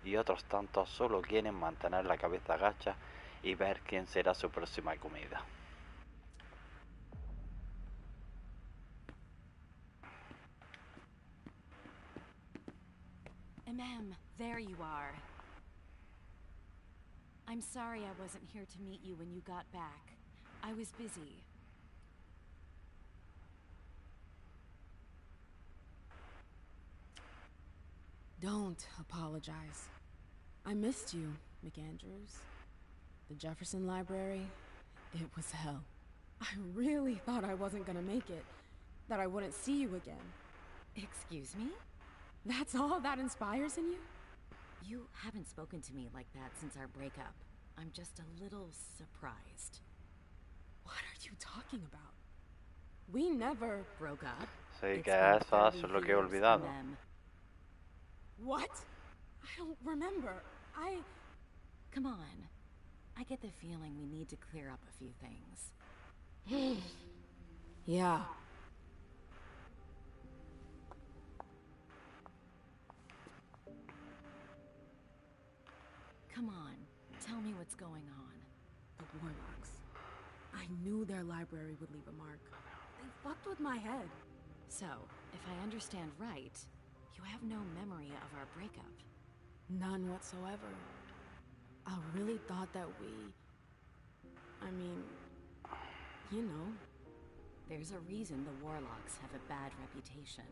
y otros tantos solo quieren mantener la cabeza agacha y ver quién será su próxima comida. There you are. I'm sorry I wasn't here to meet you when you got back. I was busy. Don't apologize. I missed you, McAndrews. The Jefferson Library, It was hell. I really thought I wasn't gonna make it. That I wouldn't see you again. Excuse me? That's all that inspires in you? You haven't spoken to me like that since our breakup. I'm just a little surprised. What are you talking about? We never broke up. Sí, que eso es lo que he olvidado. What? I don't remember. Come on. I get the feeling we need to clear up a few things. Yeah. Come on, tell me what's going on. The Warlocks. I knew their library would leave a mark. They fucked with my head. So, if I understand right, you have no memory of our breakup. None whatsoever. I really thought that I mean, you know. There's a reason the Warlocks have a bad reputation.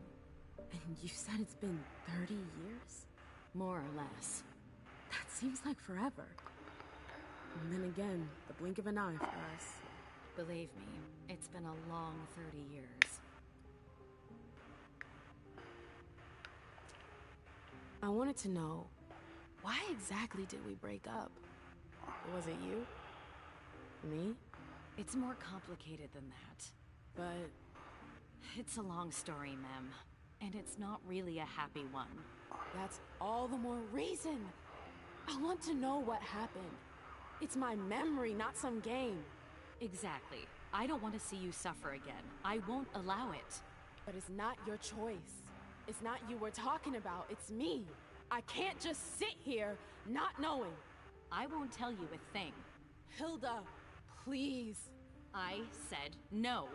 And you said it's been 30 years? More or less. That seems like forever. And then again, the blink of an eye for us. Believe me, it's been a long 30 years. I wanted to know, why exactly did we break up? Was it you? Me? It's more complicated than that. But... It's a long story, Mem. And it's not really a happy one. That's all the more reason! I want to know what happened. It's my memory, not some game. Exactly. I don't want to see you suffer again. I won't allow it. But it's not your choice. It's not you we're talking about, it's me. I can't just sit here not knowing. I won't tell you a thing. Hilda, please. I said no.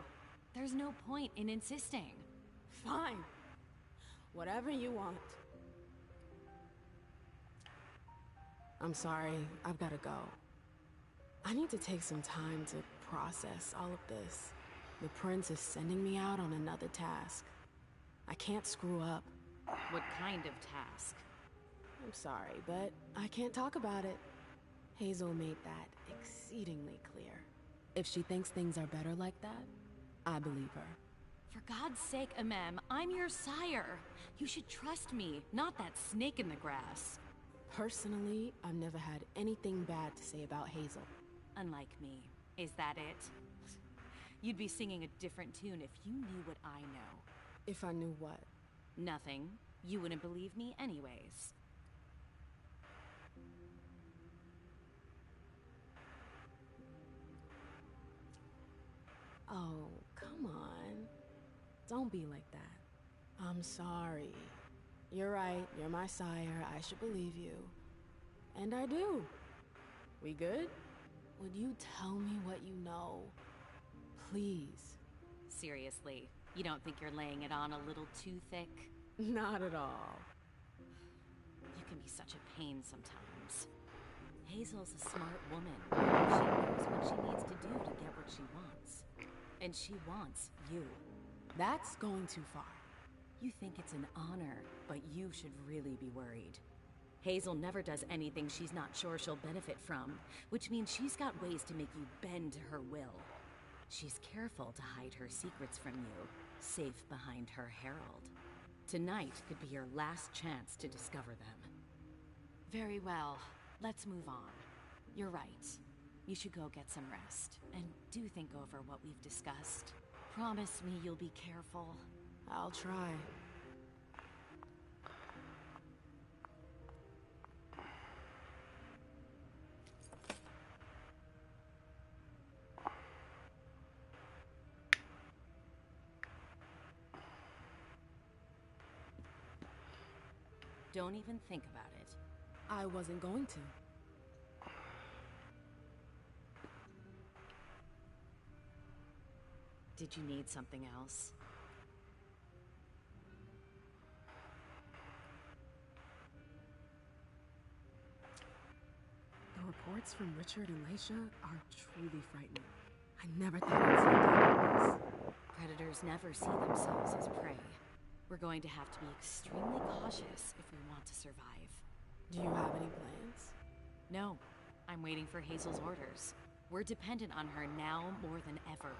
There's no point in insisting. Fine. Whatever you want. I'm sorry, I've gotta go. I need to take some time to process all of this. The prince is sending me out on another task. I can't screw up. What kind of task? I'm sorry, but I can't talk about it. Hazel made that exceedingly clear. If she thinks things are better like that, I believe her. For God's sake, Amem, I'm your sire. You should trust me, not that snake in the grass. Personally, I've never had anything bad to say about Hazel. Unlike me. Is that it? You'd be singing a different tune if you knew what I know. If I knew what? Nothing. You wouldn't believe me anyways. Oh, come on. Don't be like that. I'm sorry. You're right, you're my sire, I should believe you. And I do. We good? Would you tell me what you know? Please. Seriously, you don't think you're laying it on a little too thick? Not at all. You can be such a pain sometimes. Hazel's a smart woman. She knows what she needs to do to get what she wants. And she wants you. That's going too far. You think it's an honor, but you should really be worried. Hazel never does anything she's not sure she'll benefit from, which means she's got ways to make you bend to her will. She's careful to hide her secrets from you, safe behind her herald. Tonight could be your last chance to discover them. Very well, let's move on. You're right. You should go get some rest, and do think over what we've discussed. Promise me you'll be careful. I'll try. Don't even think about it. I wasn't going to. Did you need something else? The reports from Richard and Leysha are truly frightening. I never thought I'd see a day like this. Predators never see themselves as prey. We're going to have to be extremely cautious if we want to survive. Do you have any plans? No. I'm waiting for Hazel's orders. We're dependent on her now more than ever.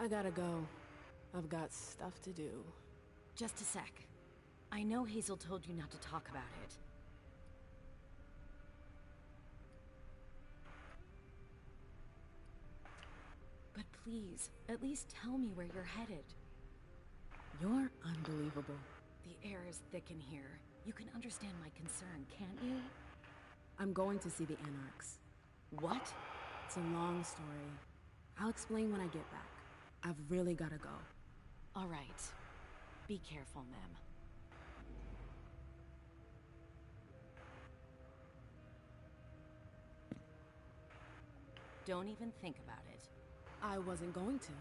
I gotta go. I've got stuff to do. Just a sec. I know Hazel told you not to talk about it. But please, at least tell me where you're headed. You're unbelievable. The air is thick in here. You can understand my concern, can't you? I'm going to see the Anarchs. What? It's a long story. I'll explain when I get back. I've really gotta go. All right. Be careful, ma'am. Don't even think about it. I wasn't going to.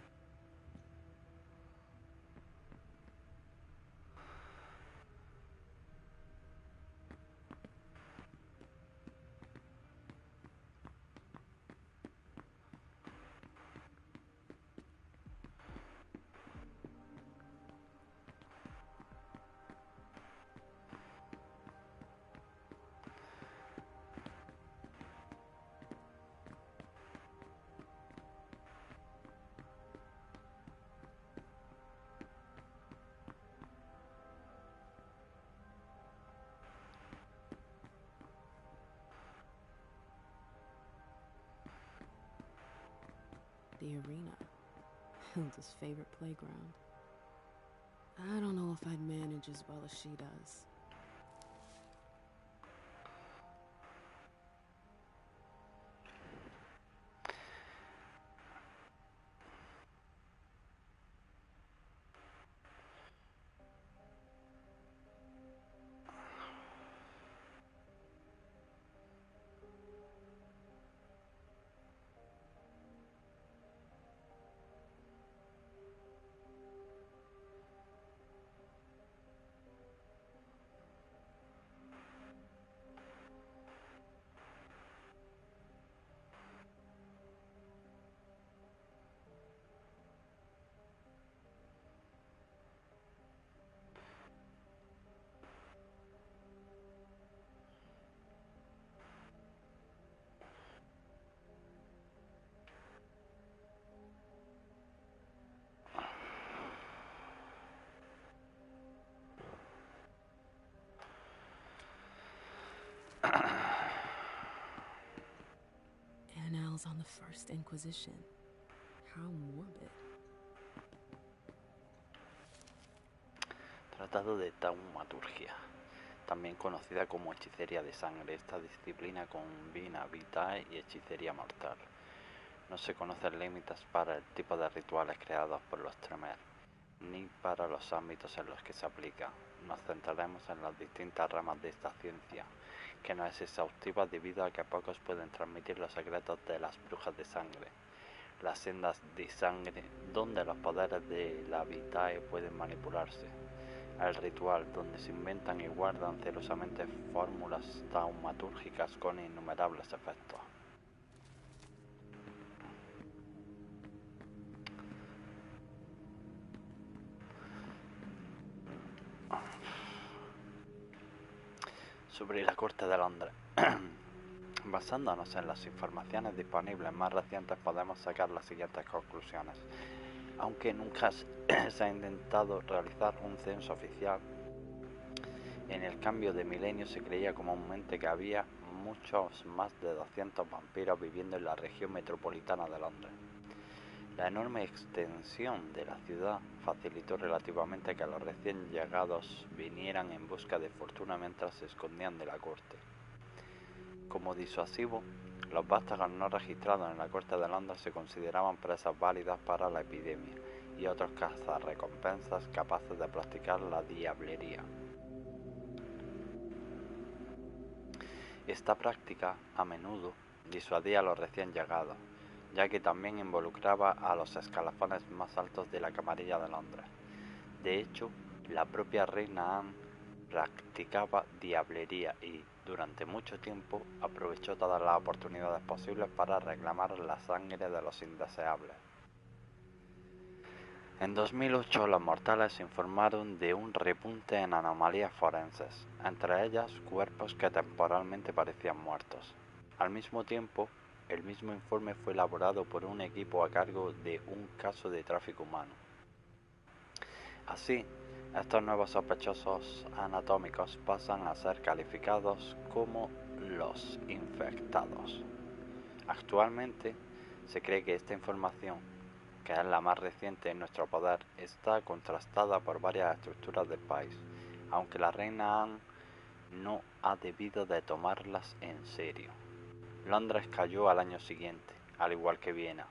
The arena. Hilda's favorite playground. I don't know if I'd manage as well as she does. Annals on the First Inquisition. How morbid. Tratado de taumaturgia, también conocida como hechicería de sangre. Esta disciplina combina vitae y hechicería mortal. No se conocen límites para el tipo de rituales creados por los Tremere, ni para los ámbitos en los que se aplica. Nos centraremos en las distintas ramas de esta ciencia, que no es exhaustiva debido a que pocos pueden transmitir los secretos de las brujas de sangre. Las sendas de sangre, donde los poderes de la vitae pueden manipularse. El ritual, donde se inventan y guardan celosamente fórmulas taumatúrgicas con innumerables efectos. Sobre la corte de Londres. Basándonos en las informaciones disponibles más recientes podemos sacar las siguientes conclusiones. Aunque nunca se ha intentado realizar un censo oficial, en el cambio de milenio se creía comúnmente que había muchos más de 200 vampiros viviendo en la región metropolitana de Londres. La enorme extensión de la ciudad facilitó relativamente que los recién llegados vinieran en busca de fortuna mientras se escondían de la corte. Como disuasivo, los vástagos no registrados en la corte de Londres se consideraban presas válidas para la epidemia y otros cazarrecompensas capaces de practicar la diablería. Esta práctica, a menudo, disuadía a los recién llegados, ya que también involucraba a los escalafones más altos de la camarilla de Londres. De hecho, la propia reina Anne practicaba diablería y, durante mucho tiempo, aprovechó todas las oportunidades posibles para reclamar la sangre de los indeseables. En 2008 los mortales informaron de un repunte en anomalías forenses, entre ellas cuerpos que temporalmente parecían muertos. Al mismo tiempo, el mismo informe fue elaborado por un equipo a cargo de un caso de tráfico humano. Así, estos nuevos sospechosos anatómicos pasan a ser calificados como los infectados. Actualmente, se cree que esta información, que es la más reciente en nuestro poder, está contrastada por varias estructuras del país, aunque la reina Anne no ha debido de tomarlas en serio. Londres cayó al año siguiente, al igual que Viena.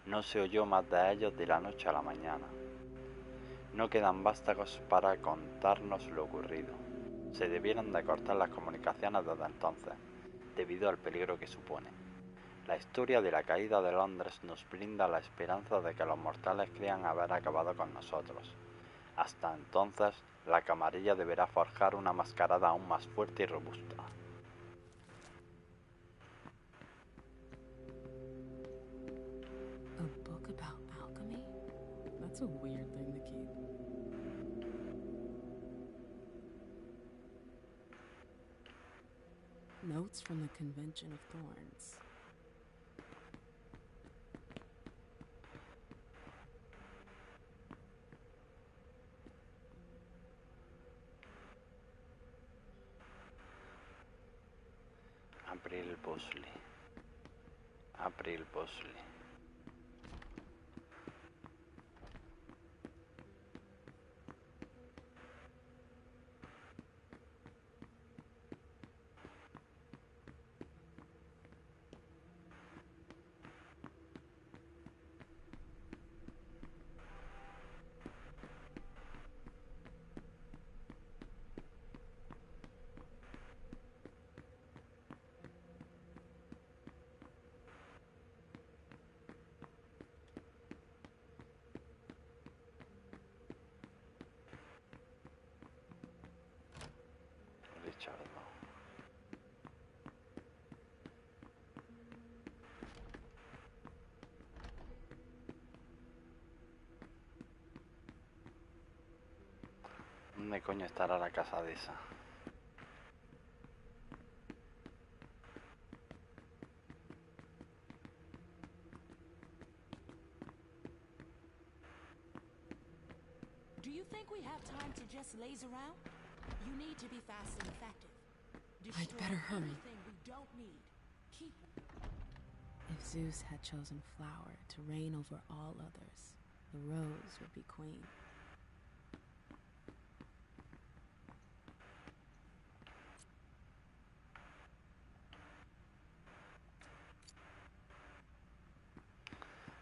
No se oyó más de ellos de la noche a la mañana. No quedan vástagos para contarnos lo ocurrido. Se debieron de cortar las comunicaciones desde entonces, debido al peligro que supone. La historia de la caída de Londres nos brinda la esperanza de que los mortales crean haber acabado con nosotros. Hasta entonces, la camarilla deberá forjar una mascarada aún más fuerte y robusta. A book about alchemy? That's a weird thing to keep. Notes from the Convention of Thorns. April Bosley. April Bosley. Richard, no. ¿Dónde coño estará la casa de esa? Do you think we have time to just laze around? You need to be fast and effective. I'd better hurry. Anything we don't need. Keep. If Zeus had chosen Flower to reign over all others, the Rose would be queen.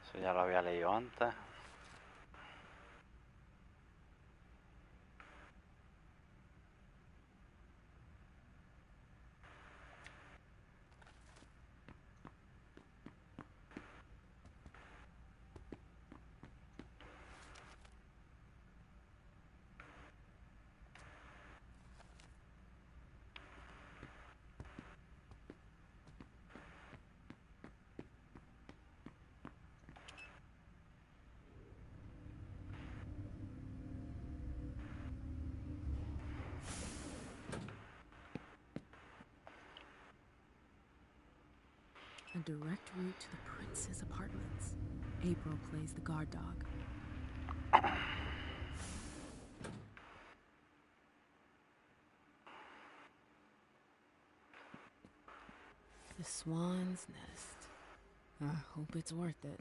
Eso ya lo había leído antes. A direct route to the prince's apartments. April plays the guard dog. The Swan's Nest. I hope it's worth it.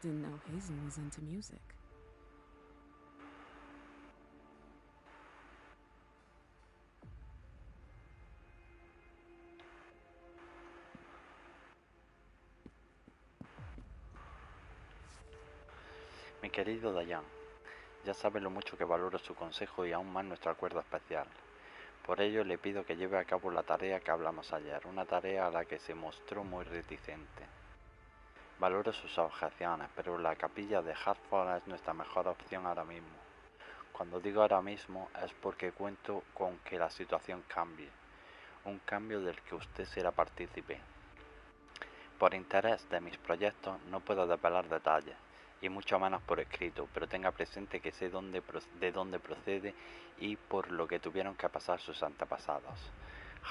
Didn't know Hazel was into music. Mi querido Dayan, ya sabe lo mucho que valoro su consejo y aún más nuestro acuerdo especial. Por ello le pido que lleve a cabo la tarea que hablamos ayer, una tarea a la que se mostró muy reticente. Valoro sus objeciones, pero la capilla de Hartford es nuestra mejor opción ahora mismo. Cuando digo ahora mismo es porque cuento con que la situación cambie, un cambio del que usted será partícipe. Por interés de mis proyectos no puedo desvelar detalles, y mucho menos por escrito, pero tenga presente que sé de dónde procede y por lo que tuvieron que pasar sus antepasados.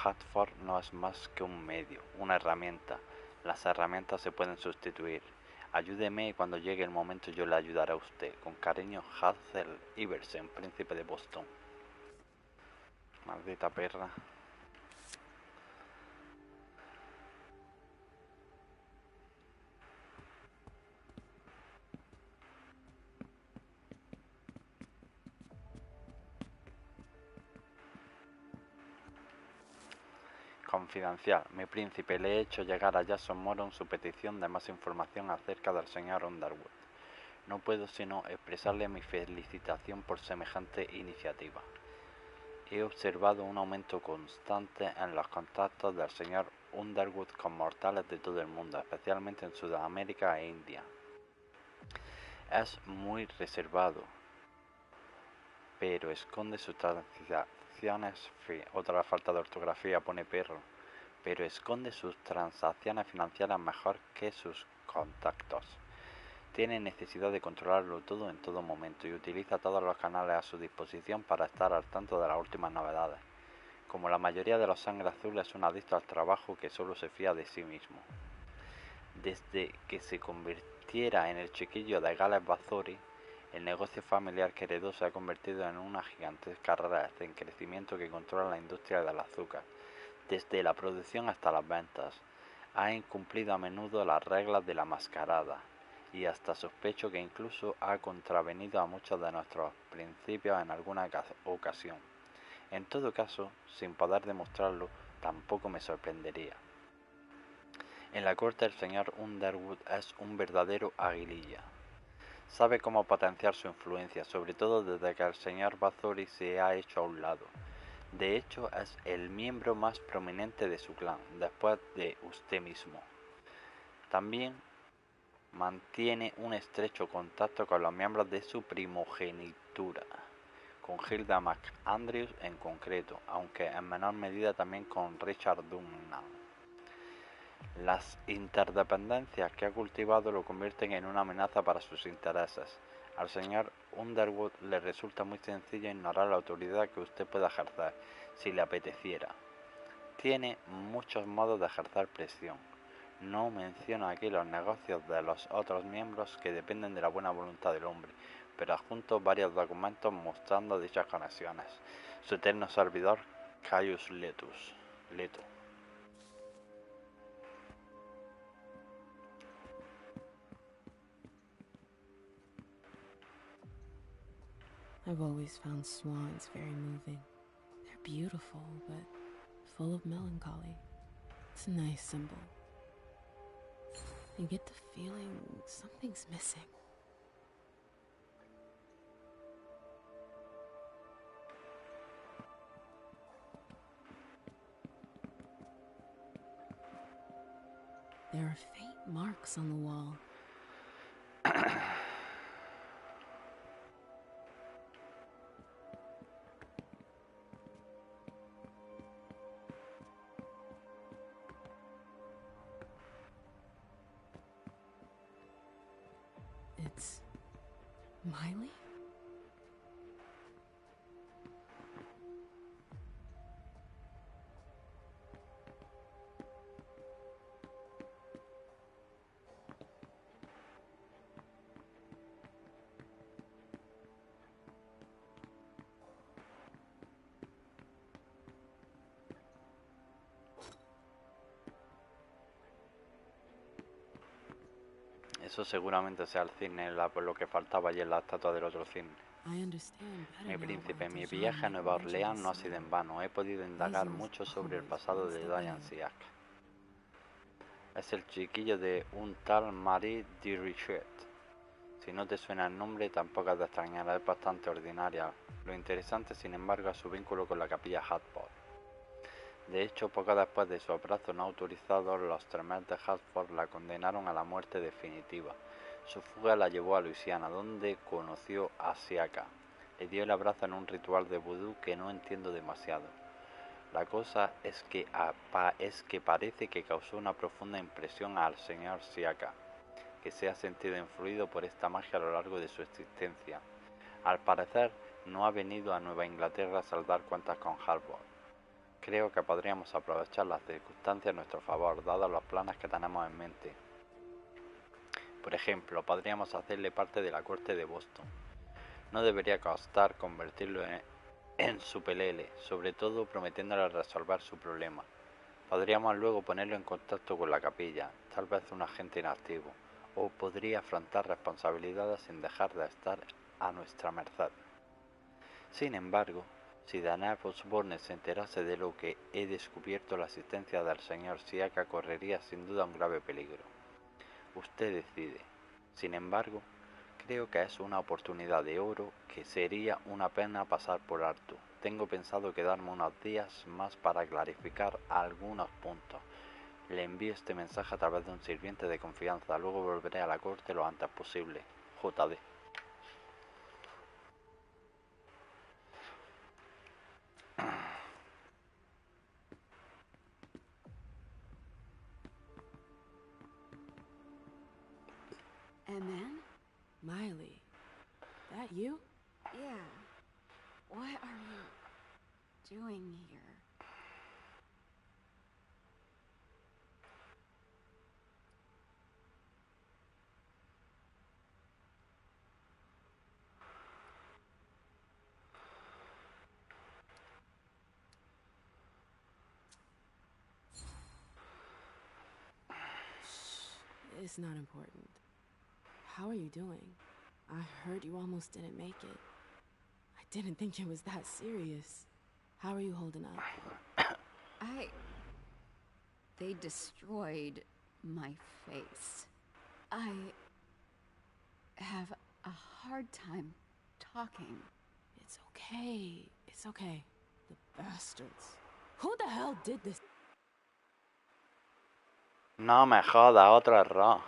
Hartford no es más que un medio, una herramienta. Las herramientas se pueden sustituir. Ayúdeme y cuando llegue el momento yo le ayudaré a usted. Con cariño, Hazel Iversen, príncipe de Boston. Maldita perra. Confidencial. Mi príncipe, le he hecho llegar a Jason Moron su petición de más información acerca del señor Underwood. No puedo sino expresarle mi felicitación por semejante iniciativa. He observado un aumento constante en los contactos del señor Underwood con mortales de todo el mundo, especialmente en Sudamérica e India. Es muy reservado, pero esconde sus transacciones. Otra falta de ortografía, pone perro. Pero esconde sus transacciones financieras mejor que sus contactos. Tiene necesidad de controlarlo todo en todo momento y utiliza todos los canales a su disposición para estar al tanto de las últimas novedades. Como la mayoría de los sangre azul, es un adicto al trabajo que solo se fía de sí mismo. Desde que se convirtiera en el chiquillo de Gales Bathory, el negocio familiar que heredó se ha convertido en una gigantesca red en crecimiento que controla la industria del azúcar, desde la producción hasta las ventas. Ha incumplido a menudo las reglas de la mascarada, y hasta sospecho que incluso ha contravenido a muchos de nuestros principios en alguna ocasión. En todo caso, sin poder demostrarlo, tampoco me sorprendería. En la corte el señor Underwood es un verdadero aguililla. Sabe cómo potenciar su influencia, sobre todo desde que el señor Bathory se ha hecho a un lado. De hecho, es el miembro más prominente de su clan, después de usted mismo. También mantiene un estrecho contacto con los miembros de su primogenitura, con Hilda McAndrews en concreto, aunque en menor medida también con Richard Dunham. Las interdependencias que ha cultivado lo convierten en una amenaza para sus intereses. Al señor Underwood le resulta muy sencillo ignorar la autoridad que usted pueda ejercer, si le apeteciera. Tiene muchos modos de ejercer presión. No menciono aquí los negocios de los otros miembros que dependen de la buena voluntad del hombre, pero adjunto varios documentos mostrando dichas conexiones. Su eterno servidor, Caius Leto. I've always found swans very moving. They're beautiful, but full of melancholy. It's a nice symbol. You get the feeling something's missing. There are faint marks on the wall. It's Miley? Eso seguramente sea el cisne, lo que faltaba allí en la estatua del otro cisne. Mi príncipe, mi viaje a Nueva Orleans no ha sido en vano. He podido indagar mucho sobre el pasado de Diane Siak. Es el chiquillo de un tal Marie Dirichlet. Si no te suena el nombre, tampoco es de extrañar, es bastante ordinaria. Lo interesante, sin embargo, es su vínculo con la capilla Hartford. De hecho, poco después de su abrazo no autorizado, los Tremés de Hartford la condenaron a la muerte definitiva. Su fuga la llevó a Luisiana, donde conoció a Siaka. Le dio el abrazo en un ritual de vudú que no entiendo demasiado. La cosa es que parece que causó una profunda impresión al señor Siaka, que se ha sentido influido por esta magia a lo largo de su existencia. Al parecer, no ha venido a Nueva Inglaterra a saldar cuentas con Harvard. Creo que podríamos aprovechar las circunstancias a nuestro favor, dados los planes que tenemos en mente. Por ejemplo, podríamos hacerle parte de la corte de Boston. No debería costar convertirlo en su pelele, sobre todo prometiéndole resolver su problema. Podríamos luego ponerlo en contacto con la capilla, tal vez un agente inactivo, o podría afrontar responsabilidades sin dejar de estar a nuestra merced. Sin embargo, si Dana Osborne se enterase de lo que he descubierto, la asistencia del señor Siaka correría sin duda un grave peligro. Usted decide. Sin embargo, creo que es una oportunidad de oro que sería una pena pasar por alto. Tengo pensado quedarme unos días más para clarificar algunos puntos. Le envío este mensaje a través de un sirviente de confianza. Luego volveré a la corte lo antes posible. JD. And then? Miley. That you? Yeah. What are you doing here? It's not important. How are you doing? I heard you almost didn't make it. I didn't think it was that serious. How are you holding up? They destroyed my face. I have a hard time talking. It's okay. It's okay. The bastards. Who the hell did this? No me joda, otro error.